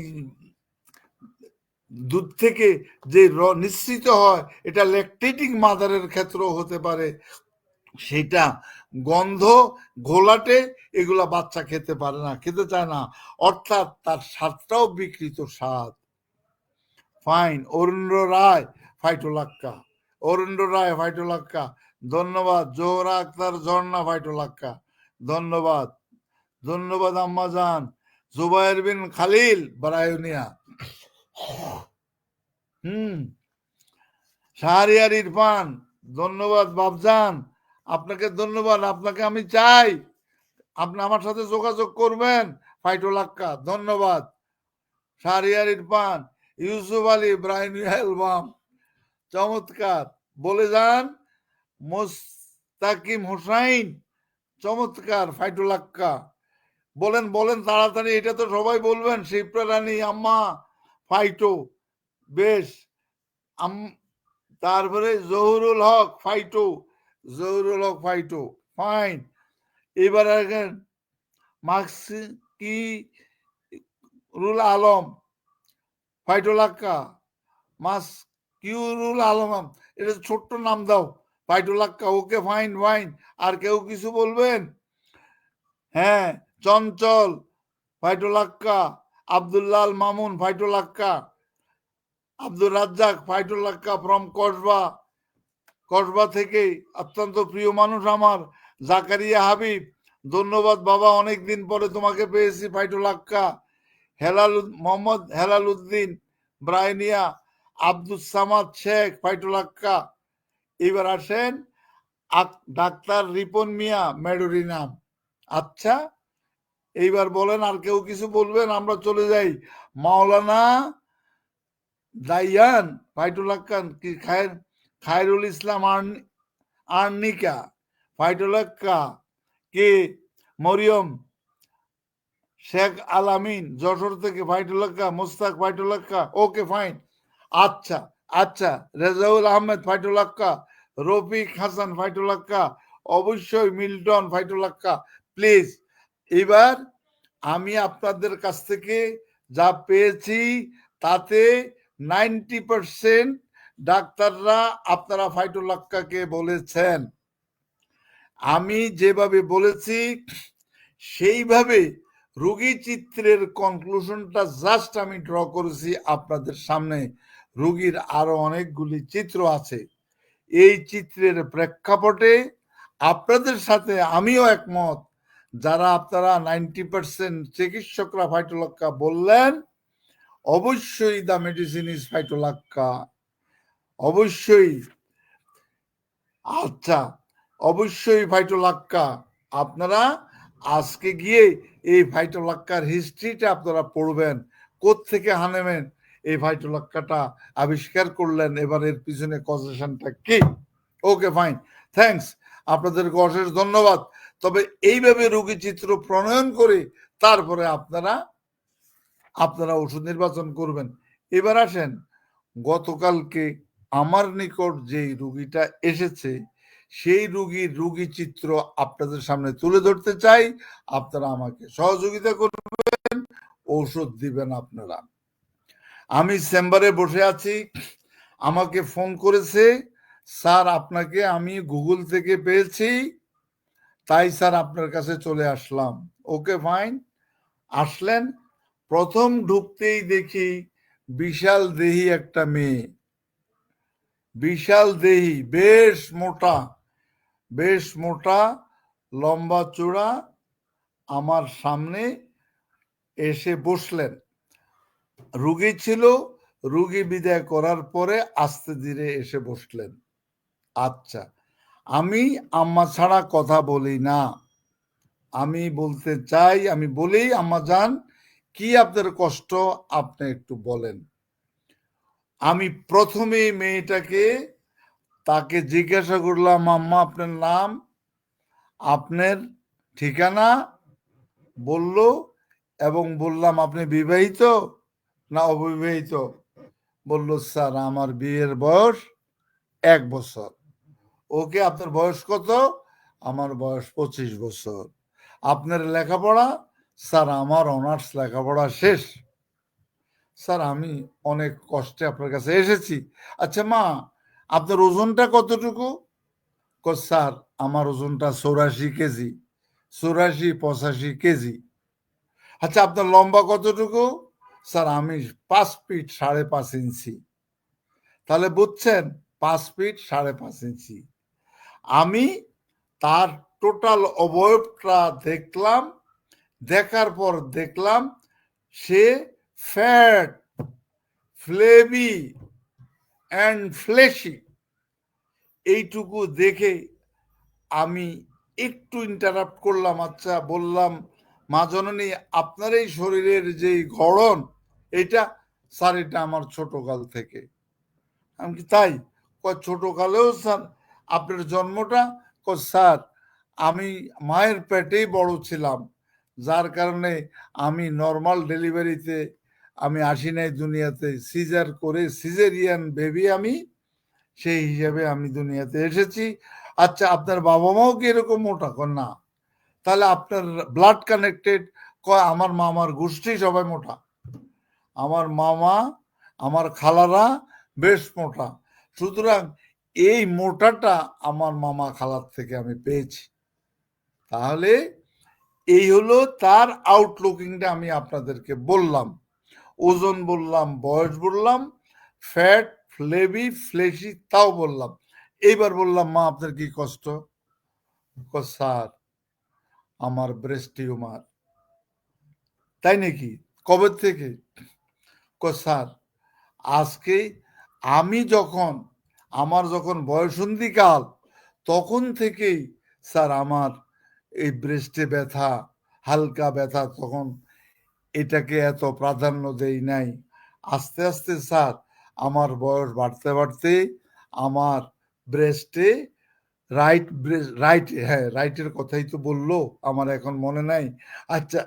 দুধ থেকে যে নিঃসৃত হয়, এটা ল্যাকটেটিং মাদারের ক্ষেত্রেও হতে পারে। সেটা গন্ধ, ঘোলাটে, এগুলা বাচ্চা খেতে পারে না, খেতে চায় না, অর্থাৎ তার স্বাদটাও বিকৃত স্বাদ। ফাইন। অরুণ রায় ফাইটোলাক্কা, অরুণ রায় ফাইটোলাক্কা, ধন্যবাদ। জোহরা আক্তার ঝর্ণা ফাইটোলাক্কা, ধন্যবাদ। ধন্যবাদ আম্মাজান। জুবাইর বিন খালিল বারায়ুনিয়া, শাহরিয়ার ইরফান, ধন্যবাদ বাবজান, আপনাকে ধন্যবাদ। আপনাকে আমি চাই আপনি আমার সাথে যোগাযোগ করবেন। ফাইটোলাক্কা, ধন্যবাদ। শাহরিয়ার ইরফান, ইউসুফ আলী, ইব্রাহিম অ্যালবাম, চমৎকার। বলে যান। মোস্তাকিম হোসাইন, চমৎকার। ফাইটোলাক্কা, বলেন বলেন তাড়াতাড়ি, এটা তো সবাই বলবেন। শিপ্রা রানী আম্মা ফাইটো, বেশ। তারপরে Zahurul Haque phyto, Zahurul Haque phyto, fine. এবার দেখেন মাক্সি রুল আলম ফাইটোলাক্কা, মাসকিউরুল আলম, এটা ছোট্ট নাম দাও। Phytolacca, okay, fine fine. আর কেউ কিছু বলবেন? হ্যাঁ, Chanchal phytolacca, Abdullah Mamun phytolacca, Abdur Razzak phytolacca from Kasba, Kasba থেকে অত্যন্ত প্রিয় মানুষ আমার। জাকারিয়া হাবিব, ধন্যবাদ বাবা, অনেকদিন পরে তোমাকে পেয়েছি। ফাইটোলাক্কা। হেলাল মোহাম্মদ হেলাল উদ্দিন ব্রাইনিয়া, আব্দুল সামাদ শেখ ফাইটোলাক্কা। এবার আসেন ডাক্তার রিপন মিয়া মেডোরিনাম। আচ্ছা, এইবার বলেন আর কেউ কিছু বলবেন? আমরা চলে যাই। মাওলানা দাইয়ান ফাইটোলাক্কান কি খায়রুল ইসলাম আর্নিকা ফাইটোলাক্কা, কে মরিয়ম শেখ আলামিন যশোর থেকে phytolacca, Mustak phytolacca, okay fine. আচ্ছা আচ্ছা, রেজাউল আহমেদ ফাইটোলাক্কা, রফিক হাসান ফাইটোলাক্কা, অবশ্যই মিল্টন ফাইটোলাক্কা। প্লিজ, এবার আমি আপনাদের কাছ থেকে যা পেয়েছি তাতে 90% ডাক্তাররা আপনারা ফাইটোলাক্কাকে বলেছেন। আমি যেভাবে বলেছি সেইভাবে রোগী চিত্রের কনক্লুশনটা জাস্ট আমি ড্র করেছি আপনাদের সামনে। রোগীর আরো অনেকগুলি চিত্র আছে। এই চিত্রের প্রেক্ষাপটে আপনাদের সাথে আমিও একমত। যারা আপনারা 90% চিকিৎসকরা ফাইটোলাক্কা বললেন, অবশ্যই দ্য মেডিসিন ইজ ফাইটোলাক্কা, অবশ্যই। আচ্ছা, অবশ্যই ফাইটোলাক্কা। আপনারা আজকে গিয়ে এই ফাইটোলাক্কার হিস্ট্রিটা আপনারা পড়বেন। কোত্থেকে হানেমেন এই ফাইটোলাক্কাটা আবিষ্কার করলেন, এবার এর পিছনে কজেশনটা কি? ওকে, ফাইন, থ্যাঙ্কস, আপনাদেরকে অশেষ ধন্যবাদ। তবে এইভাবে রোগী চিত্র প্রণয়ন করে তারপরে আপনারা ওষুধ নির্বাচন করবেন। এবার আসেন, গতকালকে আমার নিকট যেই রোগীটা এসেছে সেই রোগী চিত্র আপনাদের সামনে তুলে ধরতে চাই। আপনারা আমাকে সহযোগিতা করবেন, ঔষধ দিবেন আপনারা। আমি চেম্বারে বসে আছি, আমাকে ফোন করেছে, স্যার আপনাকে আমি গুগল থেকে পেয়েছি, তাই স্যার আপনার কাছে চলে আসলাম। Okay fine. আসলেন, প্রথম ঢুকতেই দেখি বিশাল দেহি একটা মেয়ে, বিশাল দেহি, বেশ মোটা, লম্বা চূড়া, আমার সামনে এসে বসলেন। রুগী ছিল, রুগী বিদায় করার পরে আস্তে ধীরে এসে বসলেন। আচ্ছা, আমি আম্মা ছাড়া কথা বলি না, আমি বলতে চাই, আমি বলি, আম্মা জান কি আপনার কষ্ট আপনি একটু বলেন। আমি প্রথমে মেয়েটাকে তাকে জিজ্ঞাসা করলাম, আম্মা আপনার নাম, আপনার ঠিকানা বলল, এবং বললাম আপনি বিবাহিত না অবিবাহিত? বলল স্যার আমার বিয়ের বয়স 1 বছর। ওকে, আপনার বয়স কত? আমার বয়স 25 বছর। আপনার লেখাপড়া? স্যার আমার অনার্স লেখাপড়া শেষ। স্যার আমি অনেক কষ্টে আপনার কাছে এসেছি। আচ্ছা মা, আপনার ওজনটা কতটুকু? স্যার আমার ওজনটা 84 কেজি, 84-85 কেজি। আচ্ছা আপনার লম্বা কতটুকু? স্যার আমি 5 ফিট 5.5 ইঞ্চি। তাহলে বুঝছেন, 5 ফিট 5.5 ইঞ্চি। আমি তার টোটাল অবয়বটা দেখলাম, দেখার পর দেখলাম সে ফ্যাট, ফ্লেভি অ্যান্ড ফ্লেশি। এইটুকু দেখে আমি একটু ইন্টারাপ্ট করলাম। আচ্ছা বললাম, মা জননী আপনার এই শরীরের যে গড়ন, এটা? স্যার এটা আমার ছোটকাল থেকে। আমি কি তাই? ছোটকালেও স্যার আপনার জন্মটা? স্যার আমি মায়ের পেটেই বড় ছিলাম, যার কারণে আমি নর্মাল ডেলিভারিতে আমি আসি নাই দুনিয়াতে, সিজার করে সিজারিয়ান বেবি আমি, সেই হিসাবে আমি দুনিয়াতে এসেছি। আচ্ছা আপনার বাবা মাও কি এরকম মোটা? না। তাহলে আপনার ব্লাড কানেক্টেড? আমার মামার গোষ্ঠী সবাই মোটা, আমার মামা আমার খালারা বেশ মোটা, সুতরাং এই মোটাটা আমার মামা খালার থেকে আমি পেয়েছি। তাহলে এই হলো তার আউটলুকিংটা, আমি আপনাদেরকে বললাম, ওজন বললাম, বয়স বললাম, ফ্যাট, ফ্লেভি, ফ্লেশি তাও বললাম। এইবার বললাম, মা আপনার কি কষ্ট? স্যার আমার ব্রেস্ট টিউমার। তাই নাকি? কবে থেকে? স্যার আজকে আমি আমার যখন বয়সন্ধিকাল, তখন থেকেই স্যার আমার এই ব্রেস্টে ব্যথা, হালকা ব্যথা, তখন এটাকে এত প্রাধান্য দেই নাই। আস্তে আস্তে স্যার আমার বয়স বাড়তে বাড়তে আমার ব্রেস্টে রাইটের কথাই তো বললো, আমার এখন মনে নাই। আচ্ছা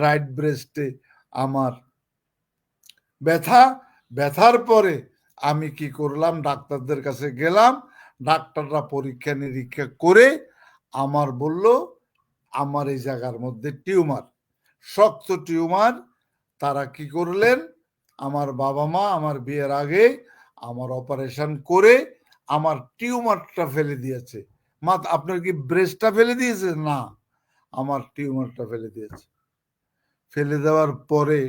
রাইট ব্রেস্টে আমার ব্যথার পরে আমি কি করলাম, ডাক্তারদের কাছে গেলাম, ডাক্তাররা পরীক্ষা নিরীক্ষা করে আমার বলল আমার এই জায়গার মধ্যে টিউমার, শক্ত টিউমার। তারা কি করলেন, আমার বাবা মা আমার বিয়ের আগে আমার অপারেশন করে আমার টিউমারটা ফেলে দিয়েছে। মা আপনার কি ব্রেস্টটা ফেলে দিয়েছে? না, আমার টিউমারটা ফেলে দিয়েছে। ফেলে দেওয়ার পরে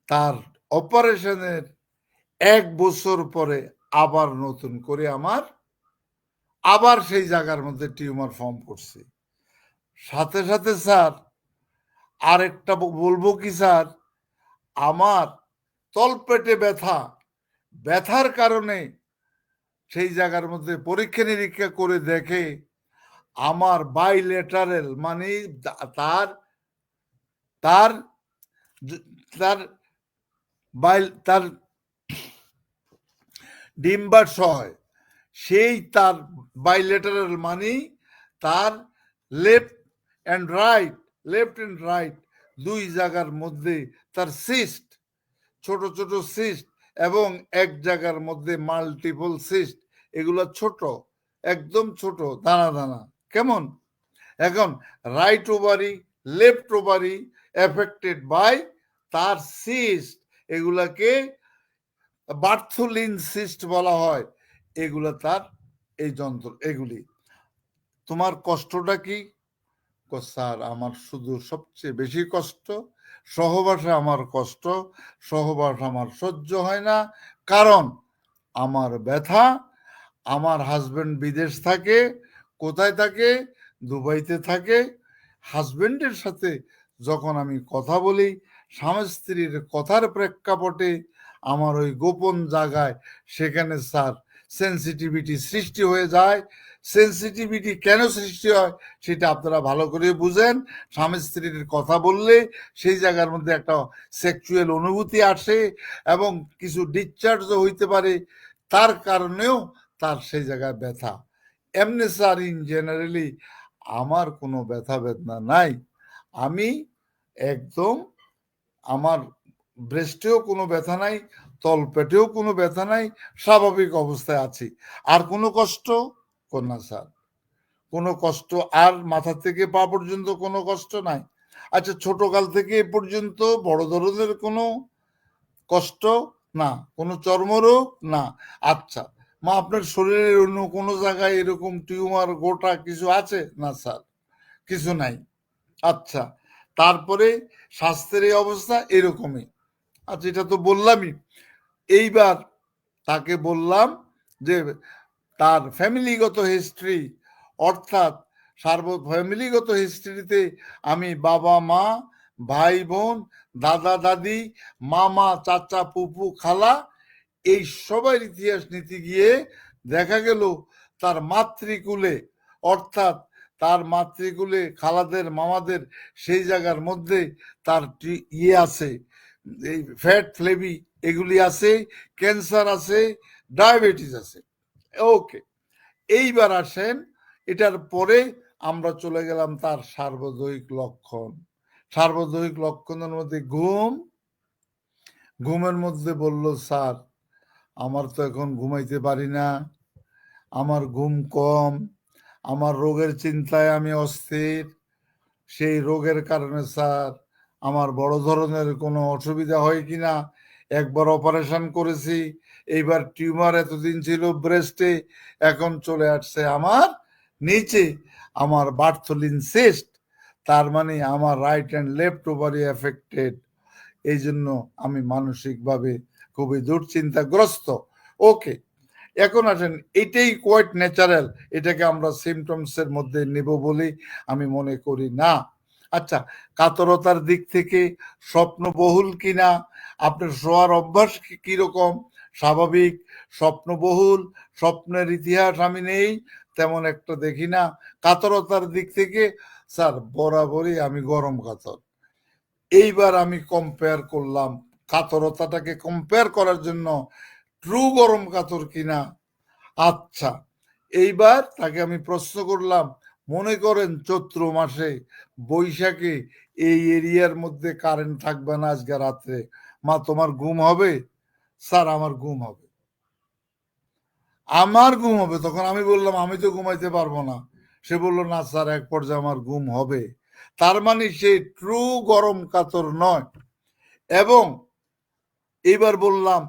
তার অপারেশনের 1 বছর পরে আবার নতুন করে আবার সেই জায়গার মধ্যে টিউমার ফর্ম করছে। সাথে সাথে স্যার আরেকটা বলবো কি স্যার, আমার তলপেটে ব্যথার কারণে সেই জায়গার মধ্যে পরীক্ষা নিরীক্ষা করে দেখে আমার বাইলেটারাল, মানে তার তার তার তার ডিম্বাশয়, সেই তার বাইলেটারাল মানে তার লেফট অ্যান্ড রাইট দুই জায়গার মধ্যে তার সিস্ট, ছোট ছোট সিস্ট, এবং এক জায়গার মধ্যে মাল্টিপল সিস্ট, এগুলো ছোট, একদম ছোট দানা দানা, কেমন? এখন right ovary, left ovary affected by তার সিস্ট, এগুলাকে বার্থোলিন সিস্ট বলা হয়। এগুলো তার এই যন্ত্র, এগুলি তোমার কষ্টটা কি? স্যার আমার শুধু সবচেয়ে বেশি কষ্ট সহবাসে আমার কষ্ট, সহবাস আমার সহ্য হয় না, কারণ আমার ব্যথা, আমার হাজবেন্ড বিদেশ থাকে। কোথায় থাকে? দুবাইতে থাকে। হাজবেন্ডের সাথে যখন আমি কথা বলি, স্বামী স্ত্রীর কথার প্রেক্ষাপটে আমার ওই গোপন জায়গায় সেখানে স্যার সেন্সিটিভিটি সৃষ্টি হয়ে যায়। সেন্সিটিভিটি কেন সৃষ্টি হয় সেটা আপনারা ভালো করে বুঝেন। স্বামী স্ত্রীর কথা বললে সেই জায়গার মধ্যে একটা সেক্সুয়াল অনুভূতি আসে এবং কিছু ডিসচার্জও হইতে পারে, তার কারণেও তার সেই জায়গায় ব্যথা। এমনি স্যার ইন জেনারেলি আমার কোনো ব্যথা বেদনা নাই। আমি একদম, আমার ব্রেস্টেও কোনো ব্যথা নাই, তলপেটেও কোনো ব্যথা নাই, স্বাভাবিক অবস্থায় আছি। আর কোনো কষ্ট? না স্যার, কোনো কষ্ট আর মাথা থেকে পা পর্যন্ত কোনো কষ্ট নাই। আচ্ছা, ছোটকাল থেকে এ পর্যন্ত বড় ধরনের কোনো কষ্ট? না। কোনো চর্মরোগ? না। আচ্ছা, মা আপনার শরীরের অন্য কোনো জায়গায় এরকম টিউমার গোটা কিছু আছে? না স্যার, কিছু নাই। আচ্ছা, তারপরে স্বাস্থ্যের এই অবস্থা এরকমই। আচ্ছা, এটা তো বললামই। এইবার তাকে বললাম যে তার ফ্যামিলিগত হিস্ট্রি, অর্থাৎ ফ্যামিলিগত হিস্ট্রিতে আমি বাবা মা, ভাই বোন, দাদা দাদি, মামা চাচা পুপু খালা এই সবার ইতিহাস নিতে গিয়ে দেখা গেল তার মাতৃকুলে, অর্থাৎ তার মাতৃকুলে খালাদের মামাদের সেই জায়গার মধ্যে তার ইয়ে আছে, এই ফ্যাট ফ্লেভি এগুলি আছে, ক্যান্সার আছে, ডায়াবেটিস আছে। ওকে, এইবার আসেন, এটার পরে আমরা চলে গেলাম তার সার্বজয়িক লক্ষণ। সার্বজয়িক লক্ষণের মধ্যে ঘুমের মধ্যে বলল, স্যার আমার তো এখন ঘুমাইতে পারি না, আমার ঘুম কম, আমার রোগের চিন্তায় আমি অস্থির, সেই রোগের কারণে স্যার আমার বড় ধরনের কোনো অসুবিধা হয় কিনা, একবার অপারেশন করেছি, এইবার টিউমার এতদিন ছিল ব্রেস্টে, এখন চলে আসছে আমার নিচে, আমার বার্থলিন সিস্ট, তার মানে আমার right and left ovary affected. এই জন্য আমি মানসিকভাবে খুবই দুশ্চিন্তাগ্রস্ত। ওকে, এখন আসেন, এটাই কোয়াইট ন্যাচারাল, এটাকে আমরা সিমটমসের মধ্যে নেব বলে আমি মনে করি না। আচ্ছা, কাতরতার দিক থেকে স্বপ্নবহুল কিনা, আপনার শোয়ার অভ্যাস কিরকম? স্বাভাবিক, স্বপ্নবহুল, স্বপ্নের ইতিহাস আমি নেই তেমন একটা দেখি না। কাতরতার দিক থেকে স্যার বরাবরই আমি গরম কাতর। এইবার আমি কম্পেয়ার করলাম, কাতরতাটাকে কম্পেয়ার করার জন্য ট্রু গরম কাতর কিনা। আচ্ছা, এইবার তাকে আমি প্রশ্ন করলাম, মনে করেন চৈত্র মাসে, বৈশাখে এই এরিয়ার মধ্যে কারেন্ট থাকবে না আজকে রাত্রে, মা তোমার ঘুম হবে? স্যার আমার ঘুম হবে, আমার ঘুম হবে। তখন আমি বললাম আমি তো ঘুমাইতে পারবো না। সে বলল না স্যার, এক পর্যায়ে আমার ঘুম হবে। তার মানে সে ট্রু গরম কাতর নয়। এবং এইবার বললাম,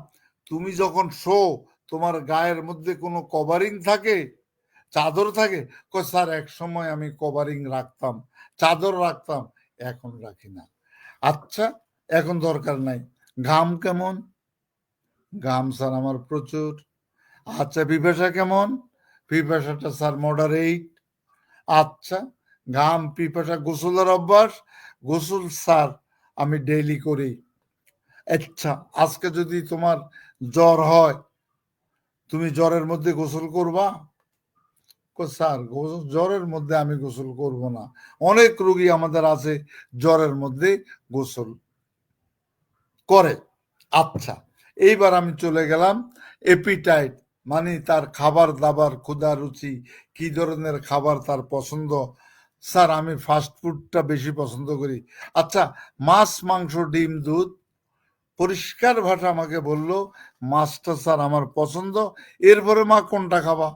তুমি যখন শো তোমার গায়ের মধ্যে কোনো কভারিং থাকে, চাদর থাকে? স্যার এক সময় আমি কভারিং রাখতাম, চাদর রাখতাম, এখন রাখি না। আচ্ছা, এখন দরকার নাই। ঘাম কেমন? ঘাম স্যার আমার প্রচুর। আচ্ছা, পিপাসা কেমন? পিপাসাটা স্যার মডারেট। আচ্ছা, ঘাম পিপাসা, গোসলের অভ্যাস? গোসল স্যার আমি ডেইলি করি। আচ্ছা, আজকে যদি তোমার জ্বর হয়, তুমি জ্বরের মধ্যে গোসল করবা? স্যার জ্বরের মধ্যে আমি গোসল করব না, অনেক রোগী আমাদের আছে জ্বরের মধ্যে গোসল করে। আচ্ছা, এইবার আমি চলে গেলাম এপিটাইট, মানে তার খাবার দাবার, ক্ষুধা রুচি, কি ধরনের খাবার তার পছন্দ। স্যার আমি ফাস্ট ফুডটা বেশি পছন্দ করি। আচ্ছা, মাছ মাংস ডিম দুধ? পরিষ্কার ভাষা আমাকে বলল, মাছটা স্যার আমার পছন্দ। এরপরে মা কোনটা খাবা?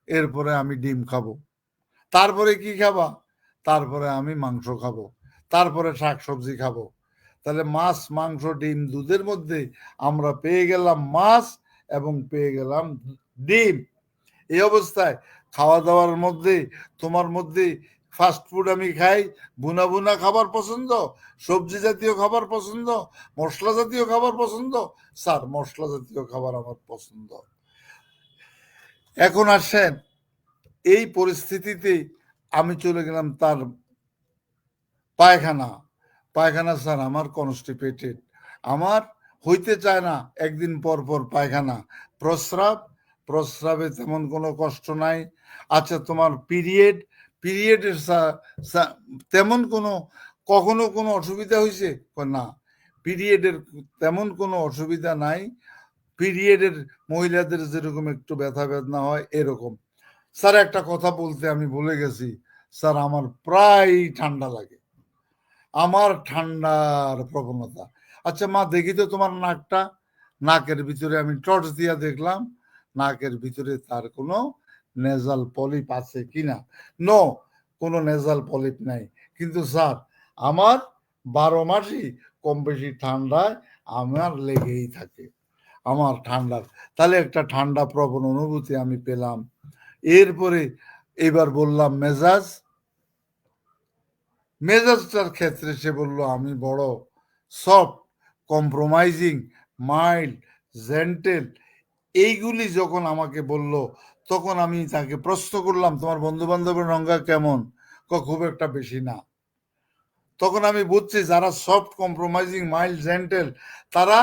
এরপরে আমি ডিম খাবো। তারপরে কি খাবা? তারপরে আমি মাংস খাবো, তারপরে শাকসবজি খাবো। তাহলে মাছ মাংস ডিম দুধের মধ্যে আমরা পেয়ে গেলাম মাছ এবং পেয়ে গেলাম ডিম। এই অবস্থায় খাওয়া দাওয়ার মধ্যে তোমার মধ্যে ফাস্ট ফুড আমি খাই, বুনা বুনা খাবার পছন্দ, সবজি জাতীয় খাবার পছন্দ, মশলা জাতীয় খাবার পছন্দ। স্যার, মশলা জাতীয় খাবার আমার পছন্দ। এখন আসেন, এই পরিস্থিতিতে আমি চলে গেলাম তার পায়খানা। পায়খানা স্যার আমার কনস্টিপেটেড, আমার হইতে চায় না, একদিন পর পর পায়খানা। প্রস্রাব, প্রস্রাবে তেমন কোনো কষ্ট নাই। আচ্ছা, তোমার পিরিয়ড, পিরিয়ডের তেমন কোনো কখনো কোনো অসুবিধা হয়েছে? না, পিরিয়ডের তেমন কোনো অসুবিধা নাই। পিরিয়ডের মহিলাদের যেরকম একটু ব্যথা বেদনা হয় এরকম। স্যার, একটা কথা বলতে আমি ভুলে গেছি, স্যার আমার প্রায় ঠান্ডা লাগে, আমার ঠান্ডার প্রবণতা। আচ্ছা মা, দেখি তো তোমার নাকটা। নাকের ভিতরে আমি টর্চ দিয়া দেখলাম, নাকের ভিতরে তার কোনো নেজাল পলিপ আছে কিনা। নো, কোনো নেজাল পলিপ নাই। কিন্তু স্যার আমার 12 মাসই কম বেশি ঠান্ডায় আমার লেগেই থাকে, আমার ঠান্ডার। তাহলে একটা ঠান্ডা প্রবণ অনুভূতি আমি পেলাম। এরপরে এবার বললাম মেজাজ, মেজাজটার ক্ষেত্রে সে বলল আমি বড় সফট, কম্প্রোমাইজিং, মাইল্ড, জেন্টেল। এইগুলি যখন আমাকে বলল, তখন আমি তাকে প্রশ্ন করলাম তোমার বন্ধু বান্ধবের সংখ্যা কেমন? খুব একটা বেশি না। তখন আমি বুঝছি যারা সফট, কম্প্রোমাইজিং, মাইল্ড, জেন্টেল তারা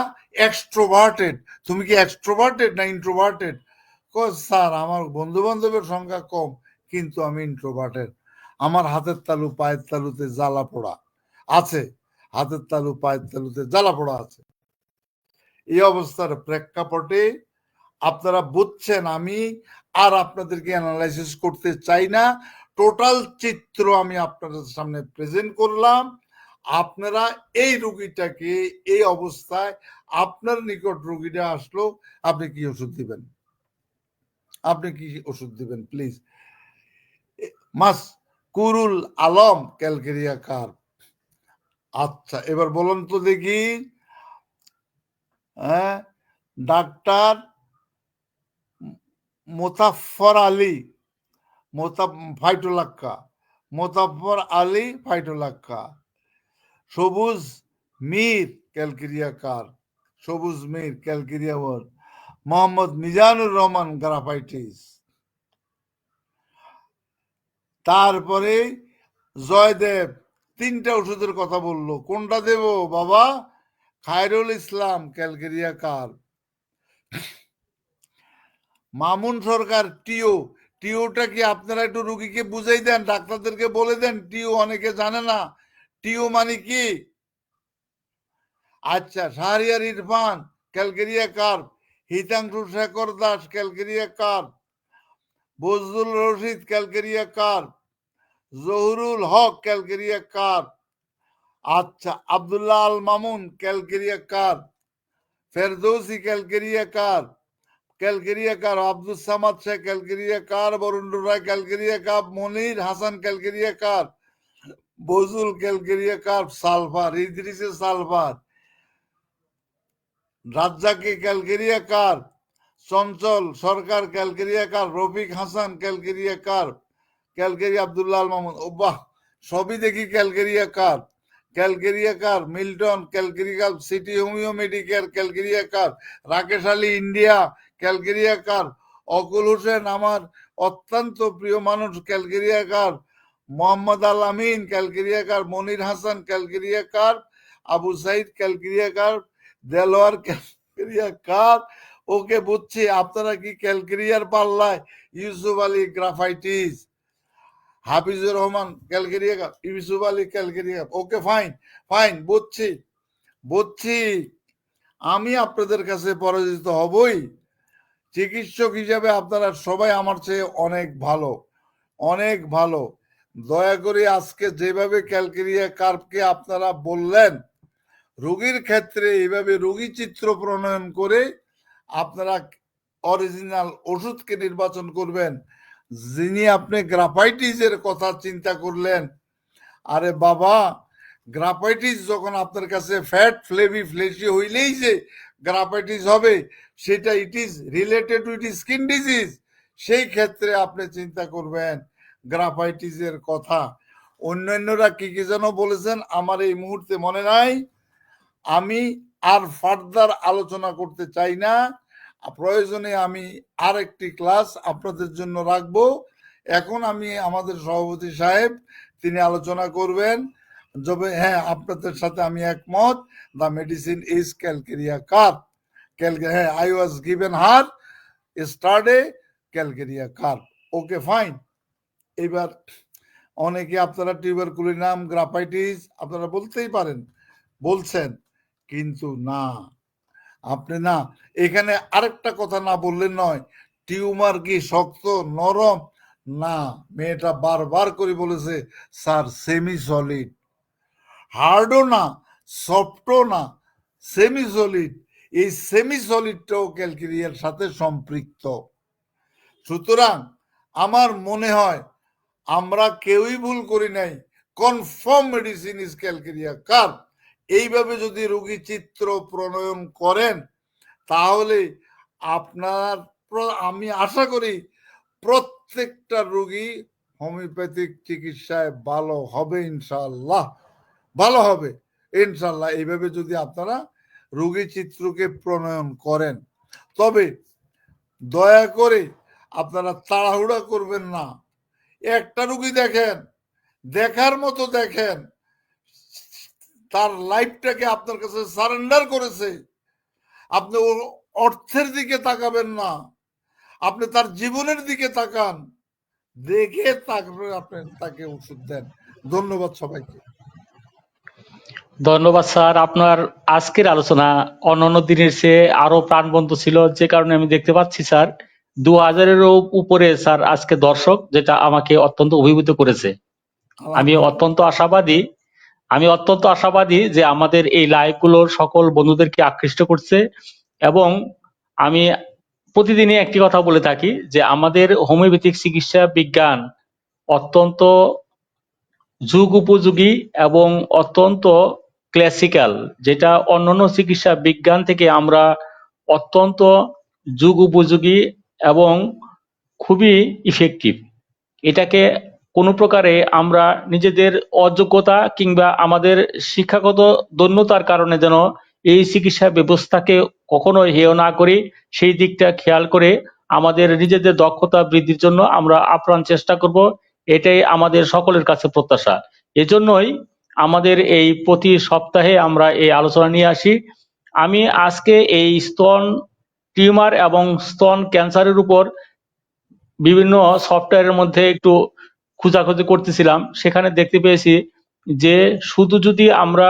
এক্সট্রোভার্টেড। তুমি কি এক্সট্রোভার্টেড না ইন্ট্রোভার্টেড? স্যার আমার বন্ধু বান্ধবের সংখ্যা কম, কিন্তু আমি ইন্ট্রোভার্টেড। আমার হাতের তালু পায়ের তালুতে জ্বালা পোড়া আছে, হাতের তালু পায়ের তালুতে জ্বালা পোড়া আছে। এই অবস্থার প্রেক্ষাপটে আপনারা বুঝছেন, আমি আর আপনাদেরকে অ্যানালাইসিস করতে চাই না, টোটাল চিত্র আমি আপনাদের সামনে প্রেজেন্ট করলাম। আপনারা এই রোগীটাকে এই অবস্থায়, আপনার নিকট রোগীটা আসলো, আপনি কি ওষুধ দিবেন? আপনি কি ওষুধ দিবেন প্লিজ? মাস কুরুল আলম ক্যালকেরিয়া কার। আচ্ছা, এবার বলুন তো দেখি, হ্যাঁ, doctor Motafar Ali, phytolacca, Motafar Ali phytolacca. Sabuj Mir calcarea carb, Sabuj Mir calcarea ওয়ার্ড। মোহাম্মদ মিজানুর রহমান গ্রাফাইটিস। তারপরে জয়দেব, 3টা ওষুধের কথা বললো, কোনটা দেব বাবা? Khairul Islam calcarea carb. মামুন সরকার টিও। টিওটা কি আপনারা একটু রুগীকে বুঝাই দেন, ডাক্তারদেরকে বলে দেন, টিও অনেকে জানে না, টিও মানে কি। আচ্ছা, শাহরিয়ার ইরফান ক্যালকেরিয়া কার, হিতাংশু শেখর দাস ক্যালকেরিয়া কার, বজলুল রশিদ ক্যালকেরিয়া কার, জহুরুল হক ক্যালকেরিয়া কার। আচ্ছা, আব্দুল্লাহ আল মামুন ক্যালকেরিয়া কার, ফেরদৌসি ক্যালকেরিয়া কার, ক্যালকেরিয়া কার, আব্দুল সামাদ শেখ ক্যালকেরিয়া কার, বরুণুর রায় calcarea carb, Monir Hasan calcarea কার, বজুল ক্যালকেরিয়া কার, সালফার, ইদ্রিসে সালফার, রাজ্জাকি ক্যালকেরিয়া কার, চঞ্চল সরকার ক্যালকেরিয়া কার, Rafiq Hasan calcarea carb, calcarea Abdullah Al Mamun. ও বাহ, সবই দেখি calcarea carb. Calcarea carb, Milton calcarea, city homeo medicare calcarea carb, Rakesh Ali India calcarea carb, Akul Hossain আমার অত্যন্ত প্রিয় মানুষ calcarea carb, Mohammad Al Amin calcarea carb, Monir Hasan calcarea carb, Abu Sayed calcarea carb, Delwar calcarea carb. Okay, বুঝছি আপনারা কি ক্যালকেরিয়ার পাল্লায়। Yusuf Ali graphites, Hafizur Rahman calcarea carb, Yusuf Ali calcarea. Okay, fine fine, বুঝছি বুঝছি। আমি আপনাদের কাছে পরাজিত হবই। চিকিৎসক হিসেবে আপনারা সবাই আমার চেয়ে অনেক ভালো, অনেক ভালো। দয়া করে আজকে যেভাবে ক্যালকেরিয়া কার্ভকে আপনারা বললেন, রোগীর ক্ষেত্রে এইভাবে রোগী চিত্র প্রণয়ন করে আপনারা অরিজিনাল ওষুধকে নির্বাচন করবেন। যিনি আপনি গ্রাফাইটিসের কথা চিন্তা করলেন, আরে বাবা, গ্রাফাইটিস যখন আপনার কাছে ফ্যাট ফ্লেভি ফ্লেশি হইলেই যে গ্রাফাইটিস হবে, সেটা it is related with skin disease, সেই ক্ষেত্রে আপনি চিন্তা করবেন গ্রাফাইটিসের কথা। অন্যান্যরা কি কি যেন বলেছেন আমার এই মুহূর্তে মনে নাই, আমি আর ফার্দার আলোচনা করতে চাই না। প্রয়োজনে আমি আর একটি ক্লাস আপনাদের জন্য রাখবো। এখন আমি আমাদের সভাপতি সাহেব তিনি আলোচনা করবেন। তবে হ্যাঁ, আপনাদের সাথে আমি একমত, the medicine is calcarea carb. হ্যাঁ, I was given her yesterday calcarea carb. Okay fine. এবার অনেকে আপনারা টিউবারকুলিনাম, গ্রাফাইটিস আপনারা বলতেই পারেন, বলছেন, কিন্তু না, আপনি না, এখানে আরেকটা কথা না বললেন নয়। টিউমার কি শক্ত নরম? না, মেয়েটা বারবার করে বলেছে স্যার সেমি সলিড, হার্ডও না সফটও না, সেমি সলিড। এই সেমি সলিডটাও ক্যালকেরিয়ার সাথে সম্পৃক্ত। সুতরাং আমার মনে হয় আমরা কেউই ভুল করি নাই। Confirm medicine is calcarea curve. এইভাবে যদি রোগী চিত্র প্রণয়ন করেন তাহলে আপনার আমি আশা করি প্রত্যেকটা রোগী হোমিওপ্যাথিক চিকিৎসায় ভালো হবে ইনশাআল্লাহ, ভালো হবে ইনশাআল্লাহ। এইভাবে যদি আপনারা রোগী চিত্রকে প্রণয়ন করেন, তবে দয়া করে আপনারা তাড়াহুড়া করবেন না। একটা রুগী দেখেন, দেখার মতো দেখেন, তার লাইফটাকে আপনার কাছে সারেন্ডার করেছে। আপনি ওর অর্থের দিকে তাকাবেন না, আপনি তার জীবনের দিকে তাকান, দেখে তারপরে আপনি তাকে ওষুধ দেন। ধন্যবাদ সবাইকে। ধন্যবাদ স্যার। আপনার আজকের আলোচনা অন্যান্য দিনের চেয়ে আরো প্রাণবন্ত ছিল, যে কারণে আমি দেখতে পাচ্ছি স্যার 2000-এরও উপরে স্যার আজকে দর্শক, যেটা আমাকে অত্যন্ত অভিভূত করেছে। আমি অত্যন্ত আশাবাদী যে আমাদের এই লাইভগুলোর সকল বন্ধুদেরকে আকৃষ্ট করছে। এবং আমি প্রতিদিনই একটি কথা বলে থাকি যে আমাদের হোমিওপ্যাথিক চিকিৎসা বিজ্ঞান অত্যন্ত যুগ উপযোগী এবং অত্যন্ত ক্লাসিক্যাল, যেটা অন্যান্য চিকিৎসা বিজ্ঞান থেকে আমরা অত্যন্ত যুগ উপযোগী এবং খুবই ইফেক্টিভ। এটাকে কোনো প্রকারে আমরা নিজেদের অযোগ্যতা কিংবা আমাদের শিক্ষাগত দৈন্যতার কারণে যেন এই চিকিৎসা ব্যবস্থাকে কখনো হেয় না করি, সেই দিকটা খেয়াল করে আমাদের নিজেদের দক্ষতা বৃদ্ধির জন্য আমরা আপ্রাণ চেষ্টা করব। এটাই আমাদের সকলের কাছে প্রত্যাশা। এজন্যই আমাদের এই প্রতি সপ্তাহে আমরা এই আলোচনা নিয়ে আসি। আমি আজকে এই স্তন টিউমার এবং স্তন ক্যান্সারের উপর বিভিন্ন সফটওয়্যারের মধ্যে একটু খোঁজাখুঁজি করতেছিলাম, সেখানে দেখতে পেয়েছি যে শুধু যদি আমরা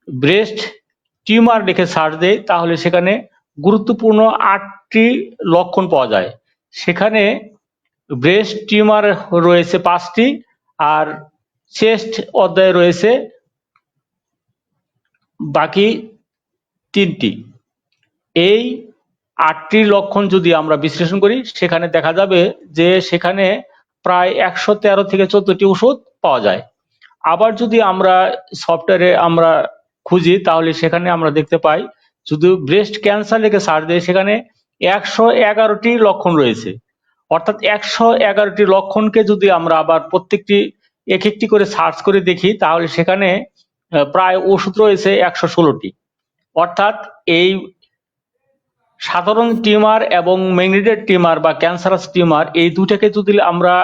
ব্রেস্ট টিউমার লিখে সার্চ দেই তাহলে সেখানে গুরুত্বপূর্ণ 8টি লক্ষণ পাওয়া যায়। সেখানে ব্রেস্ট টিউমার রয়েছে 5টি, আর চেস্ট অধ্যায়ে রয়েছে বাকি 3টি। এই 8টি লক্ষণ যদি আমরা বিশ্লেষণ করি সেখানে দেখা যাবে যে সেখানে প্রায় 113 থেকে 14টি ওষুধ পাওয়া যায়। আবার যদি আমরা সফটওয়্যারে আমরা খুঁজি তাহলে সেখানে আমরা দেখতে পাই শুধু ব্রেস্ট ক্যান্সার লিখে সার্চ দিই সেখানে 111টি লক্ষণ রয়েছে। অর্থাৎ 111টি লক্ষণকে যদি আমরা আবার প্রত্যেকটি এক একটি করে সার্চ করে দেখি তাহলে সেখানে প্রায় ওষুধ রয়েছে 116টি। অর্থাৎ এই সাধারণ টিউমার এবং ম্যাগনেটেড টিউমার বা ক্যান্সারাস টিউমার এই দুটাকে যদি আমরা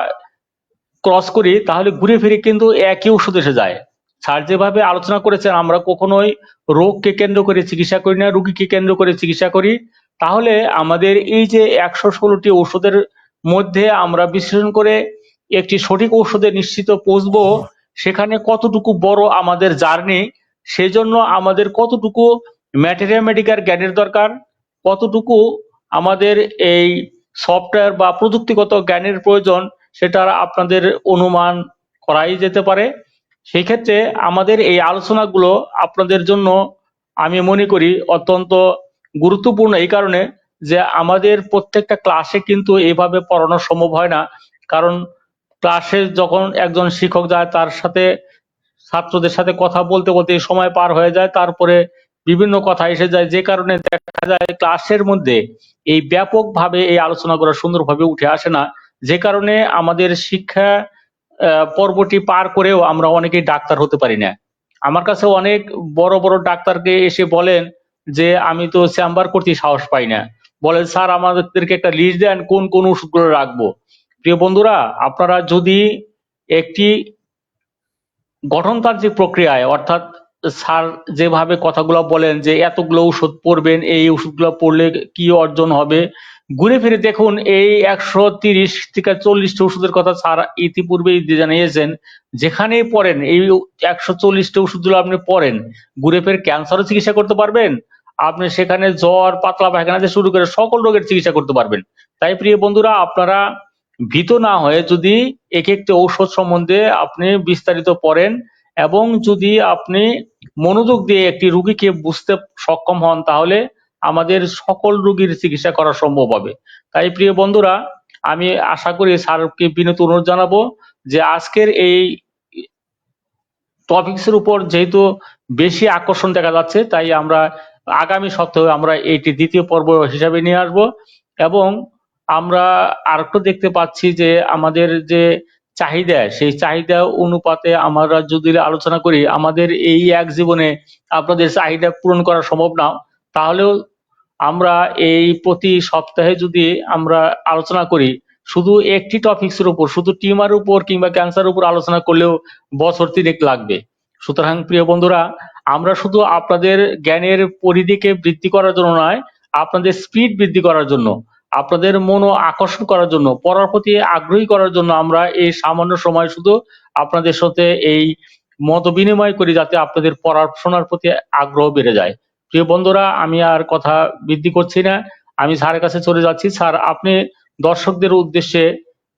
ক্রস করি তাহলে ঘুরে ফিরে কিন্তু একই ওষুধ এসে যায়। স্যার যেভাবে আলোচনা করেছেন আমরা কখনোই রোগকে কেন্দ্র করে চিকিৎসা করি না, রোগীকে কেন্দ্র করে চিকিৎসা করি। তাহলে আমাদের এই যে 116টি ওষুধের মধ্যে আমরা বিশ্লেষণ করে একটি সঠিক ঔষধে নিশ্চিত পৌঁছবো, সেখানে কতটুকু বড় আমাদের জার্নি, সেজন্য আমাদের কতটুকু ম্যাথমেটিক্যাল জ্ঞানের দরকার, কতটুকু আমাদের এই সফটওয়্যার বা প্রযুক্তিগত জ্ঞানের প্রয়োজন, সেটা আপনাদের অনুমান করাই যেতে পারে। সেই ক্ষেত্রে আমাদের এই আলোচনাগুলো আপনাদের জন্য আমি মনে করি অত্যন্ত গুরুত্বপূর্ণ, এই কারণে যে আমাদের প্রত্যেকটা ক্লাসে কিন্তু এভাবে পড়ানো সম্ভব হয় না। কারণ ক্লাসে যখন একজন শিক্ষক যায় তার সাথে ছাত্রদের সাথে কথা বলতে বলতে সময় পার হয়ে যায়, তারপরে বিভিন্ন কথা এসে যায়, যে কারণে দেখা যায় ক্লাসের মধ্যে এই ব্যাপকভাবে এই আলোচনাগুলো সুন্দরভাবে উঠে আসে না, যে কারণে আমাদের শিক্ষা পর্বটি পার করেও আমরা অনেকেই ডাক্তার হতে পারি না। আমার কাছে অনেক বড় বড় ডাক্তারকে এসে বলেন যে আমি তো চেম্বার করতে সাহস পাই না, বলেন স্যার আমাদেরকে একটা লিস্ট দেন কোন কোন ওষুধগুলো রাখবো। প্রিয় বন্ধুরা, আপনারা যদি একটি গঠনতান্ত্রিক প্রক্রিয়ায়, অর্থাৎ স্যার যেভাবে কথাগুলো বলেন যে এতগুলো ওষুধ পড়বেন, এই ওষুধগুলো পড়লে কি অর্জন হবে, ঘুরে ফিরে দেখুন এই 130 থেকে 40টা ওষুধের কথা স্যার ইতিপূর্বেই জানিয়েছেন। যেখানেই পড়েন এই 140টা ওষুধগুলো আপনি পড়েন, ঘুরে ফিরে ক্যান্সারও চিকিৎসা করতে পারবেন, আপনি সেখানে জ্বর, পাতলা পায়খানা থেকে শুরু করে সকল রোগের চিকিৎসা করতে পারবেন। তাই প্রিয় বন্ধুরা, আপনারা ভীত না হয়ে যদি এক একটি ঔষধ সম্বন্ধে আপনি বিস্তারিত পড়েন এবং যদি আপনি মনোযোগ দিয়ে একটি রুগীকে বুঝতে সক্ষম হন, তাহলে আমাদের সকল রোগীর চিকিৎসা করা সম্ভব হবে। তাই প্রিয় বন্ধুরা, আমি আশা করি স্যারকে বিনীত অনুরোধ জানাবো যে আজকের এই টপিকসের উপর যেহেতু বেশি আকর্ষণ দেখা যাচ্ছে, তাই আমরা আগামী সপ্তাহে আমরা এটি দ্বিতীয় পর্ব হিসাবে নিয়ে আসব। এবং আমরা আরেকটু দেখতে পাচ্ছি যে আমাদের যে চাহিদা, সেই চাহিদা অনুপাতে আমরা যদি আলোচনা করি, আমাদের এই এক জীবনে আপনাদের চাহিদা পূরণ করা সম্ভব না। তাহলেও আমরা এই প্রতি সপ্তাহে যদি আমরা আলোচনা করি শুধু একটি টপিকসের উপর, শুধু টিউমার উপর কিংবা ক্যান্সার উপর আলোচনা করলেও বছর 3 লাগবে। সুতরাং প্রিয় বন্ধুরা, আমরা শুধু আপনাদের জ্ঞানের পরিধিকে বৃদ্ধি করার জন্য নয়, আপনাদের স্পিড বৃদ্ধি করার জন্য, আপনাদের মন আকর্ষণ করার জন্য, পড়ার প্রতি আগ্রহী করার জন্য আমরা এই সামান্য সময় শুধু আপনাদের সাথে এই মত বিনিময় করি, যাতে আপনাদের পড়াশোনার প্রতি আগ্রহ বেড়ে যায়। প্রিয় বন্ধুরা, আমি আর কথা বৃদ্ধি করছি না, আমি স্যারের কাছে চলে যাচ্ছি। স্যার, আপনি দর্শকদের উদ্দেশ্যে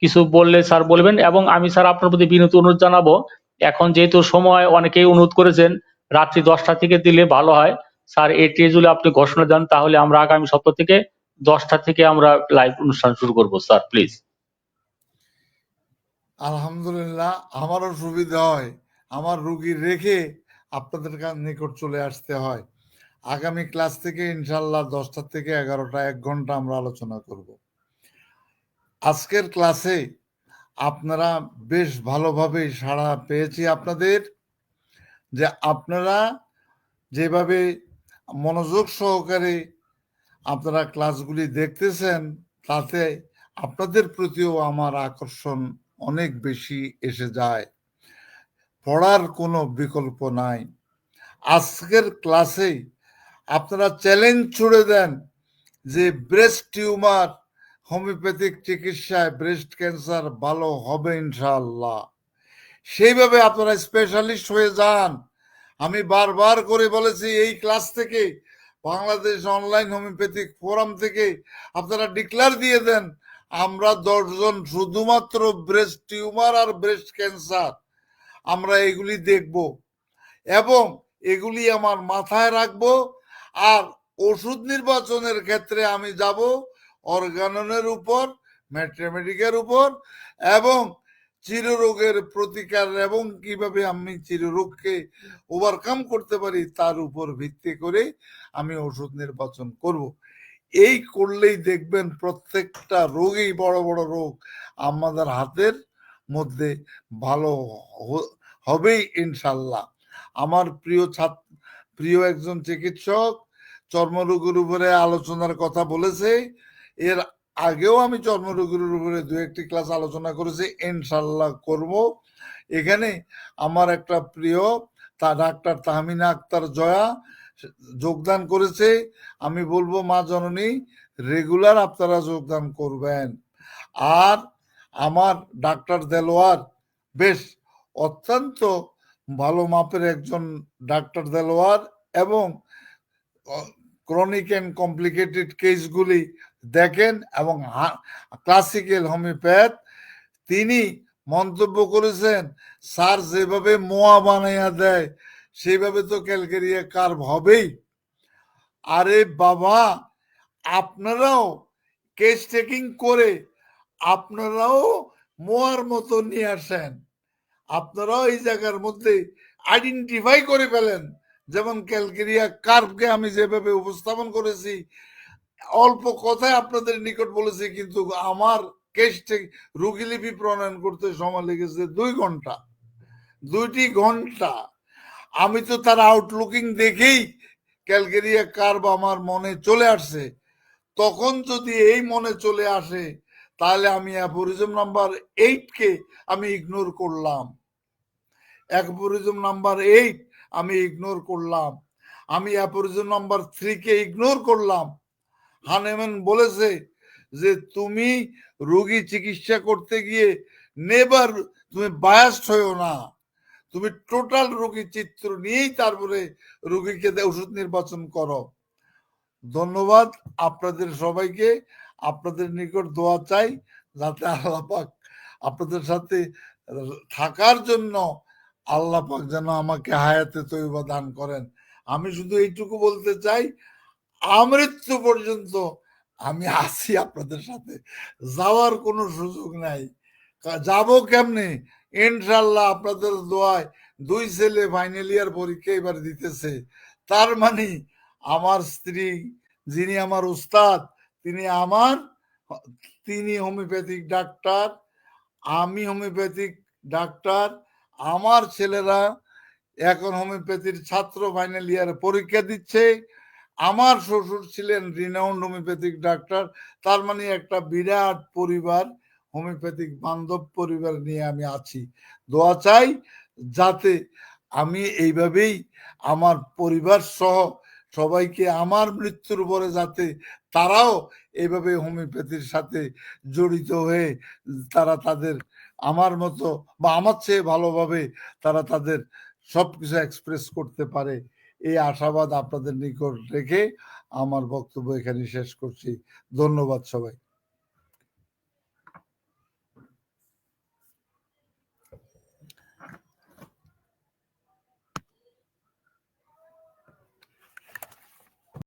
কিছু বললে স্যার বলবেন। এবং আমি স্যার আপনার প্রতি বিনীত অনুরোধ জানাবো, এখন যেহেতু সময় অনেকেই অনুরোধ করেছেন রাত্রি 10টা থেকে দিলে ভালো হয়, স্যার এটি যদি আপনি ঘোষণা দেন তাহলে আমরা আগামী সপ্তাহ থেকে 10টা থেকে আমরা লাইভ অনুষ্ঠান শুরু করব। Sir please. আলহামদুলিল্লাহ, আমারও সুবিধা হয়, আমার রুগী রেখে আপনাদের নিকট চলে আসতে হয়। আগামী ক্লাস থেকে ইনশাল্লাহ 10টা থেকে 11টা 1 ঘন্টা আমরা আলোচনা করব। আজকের ক্লাসে আপনারা বেশ ভালোভাবে সাড়া পেয়েছি আপনাদের, যে আপনারা যেভাবে মনোযোগ সহকারে আপনারা ক্লাসগুলি দেখতেছেন, তাতে আপনাদের প্রতিও আমার আকর্ষণ অনেক বেশি এসে যায়। পড়ার কোনো বিকল্প নাই। আজকের ক্লাসে আপনারা চ্যালেঞ্জ ছুড়ে দেন যে ব্রেস্ট টিউমার হোমিওপ্যাথিক চিকিৎসায় ব্রেস্ট ক্যান্সার ভালো হবে ইনশাআল্লাহ। সেইভাবে আপনারা স্পেশালিস্ট হয়ে যান। আমি বারবার করে বলেছি, এই ক্লাস থেকে বাংলাদেশ অনলাইন হোমিওপ্যাথিক ফোরাম থেকে আপনারা ডিক্লার দিয়ে দেন, আমরা 10 জন শুধুমাত্র ব্রেস্ট টিউমার আর ব্রেস্ট ক্যান্সার আমরা এগুলি দেখব এবং এগুলি আমার মাথায় রাখবো। আর ওষুধ নির্বাচনের ক্ষেত্রে আমি যাব অর্গাননের উপর, ম্যাথমেটিকের উপর এবং চিররোগের প্রতিকার এবং কিভাবে আমি চিররোগকে ওভারকাম করতে পারি তার উপর ভিত্তি করে আমি ওষুধ নির্বাচন করব। এই করলেই দেখবেন প্রত্যেকটা রোগই, বড় বড় রোগ আমাদের হাতের মধ্যে ভালো হবেই ইনশাল্লাহ। আমার প্রিয় একজন চিকিৎসক চর্মরোগের উপরে আলোচনার কথা বলেছে। এর আগেও আমি চর্মরোগের উপরে 2-1টি ক্লাস আলোচনা করেছি, ইনশাল্লাহ করব। এখানে আমার একটা প্রিয় ডাক্তার তাহমিনা আক্তার জয়া যোগদান করেছে। আমি বলবো মা জননী রেগুলার আপনারা যোগদান করবেন। আর আমার ডাক্তার দেলোয়ার বেশ অত্যন্ত ভালো মাপের একজন ডাক্তার দেলোয়ার এবং ক্রনিক অ্যান্ড কমপ্লিকেটেড কেসগুলি দেখেন এবং ক্লাসিক্যাল হোমিওপ্যাথ। তিনি মন্তব্য করেছেন, স্যার যেভাবে মোয়া বানাইয়া দেয় সেইভাবে তো ক্যালকেরিয়া কার্ভ হবেই। আরে বাবা, আপনারাও কেস টেকিং করে আপনারাও মোয়ার মতো নিয়ে আসেন, আপনারাও এই জায়গার মধ্যে আইডেন্টিফাই করে ফেলেন যেমন ক্যালকেরিয়া কার্ভকে আমি যেভাবে উপস্থাপন করেছি, অল্প কথায় আপনাদের নিকট বলেছি, কিন্তু আমার কেসটি রোগীলিপি প্রণয়ন করতে সময় লেগেছে 2 ঘন্টা। 2টি ঘন্টা। আমি তো তার আউটলুকিং দেখেই ক্যালকেরিয়া কার্ভ আমার মনে চলে আসছে। তখন যদি এই মনে চলে আসে, তাহলে আমি অ্যাফোরিজম নাম্বার 8-কে আমি ইগনোর করলাম। অ্যাফোরিজম নাম্বার 8 আমি ইগনোর করলাম। আমি অ্যাফোরিজম নাম্বার 3-কে ইগনোর করলাম। হানেম্যান বলেছে যে তুমি রোগী চিকিৎসা করতে গিয়ে নেভার, তুমি বায়াসড হয়েও না, তুমি টোটাল রোগী চিত্র নিয়েই তারপরে রোগীকে ওষুধ নির্বাচন করো। ধন্যবাদ আপনাদের সবাইকে। আপনাদের নিকট দোয়া চাই যাতে আল্লাহ পাক আপনাদের সাথে থাকার জন্য আল্লাহ পাক যেন আমাকে হায়াতে তৈবা দান করেন। আমি শুধু এইটুকু বলতে চাই, আমৃত্যু পর্যন্ত আমি আছি আপনাদের সাথে, যাওয়ার কোনো সুযোগ নাই। যাব কেমনে? ইনশাল্লাহ আপনাদের দোয়ায় 2 ছেলে ফাইনাল ইয়ার পরীক্ষা এবার দিতেছে। তার মানে আমার স্ত্রী, যিনি আমার উস্তাদ, তিনি হোমিওপ্যাথিক ডাক্তার, আমি হোমিওপ্যাথিক ডাক্তার। আমার ছেলেরা এখন হোমিওপ্যাথির ছাত্র, ফাইনাল ইয়ারে পরীক্ষা দিচ্ছে। আমার শ্বশুর ছিলেন রিনাউন্ড হোমিওপ্যাথিক ডাক্তার। তার মানে একটা বিরাট পরিবার, হোমিওপ্যাথিক বান্ধব পরিবার নিয়ে আমি আছি। দোয়া চাই যাতে আমি এইভাবেই আমার পরিবার সহ সবাইকে আমার মৃত্যুর পরে যাতে তারাও এইভাবে হোমিওপ্যাথির সাথে জড়িত হয়ে তারা তাদের আমার মতো বা আমার চেয়ে ভালোভাবে তারা তাদের সবকিছু এক্সপ্রেস করতে পারে, এই আশাবাদ আপনাদের নিকট রেখে আমার বক্তব্য এখানে শেষ করছি। ধন্যবাদ সবাই।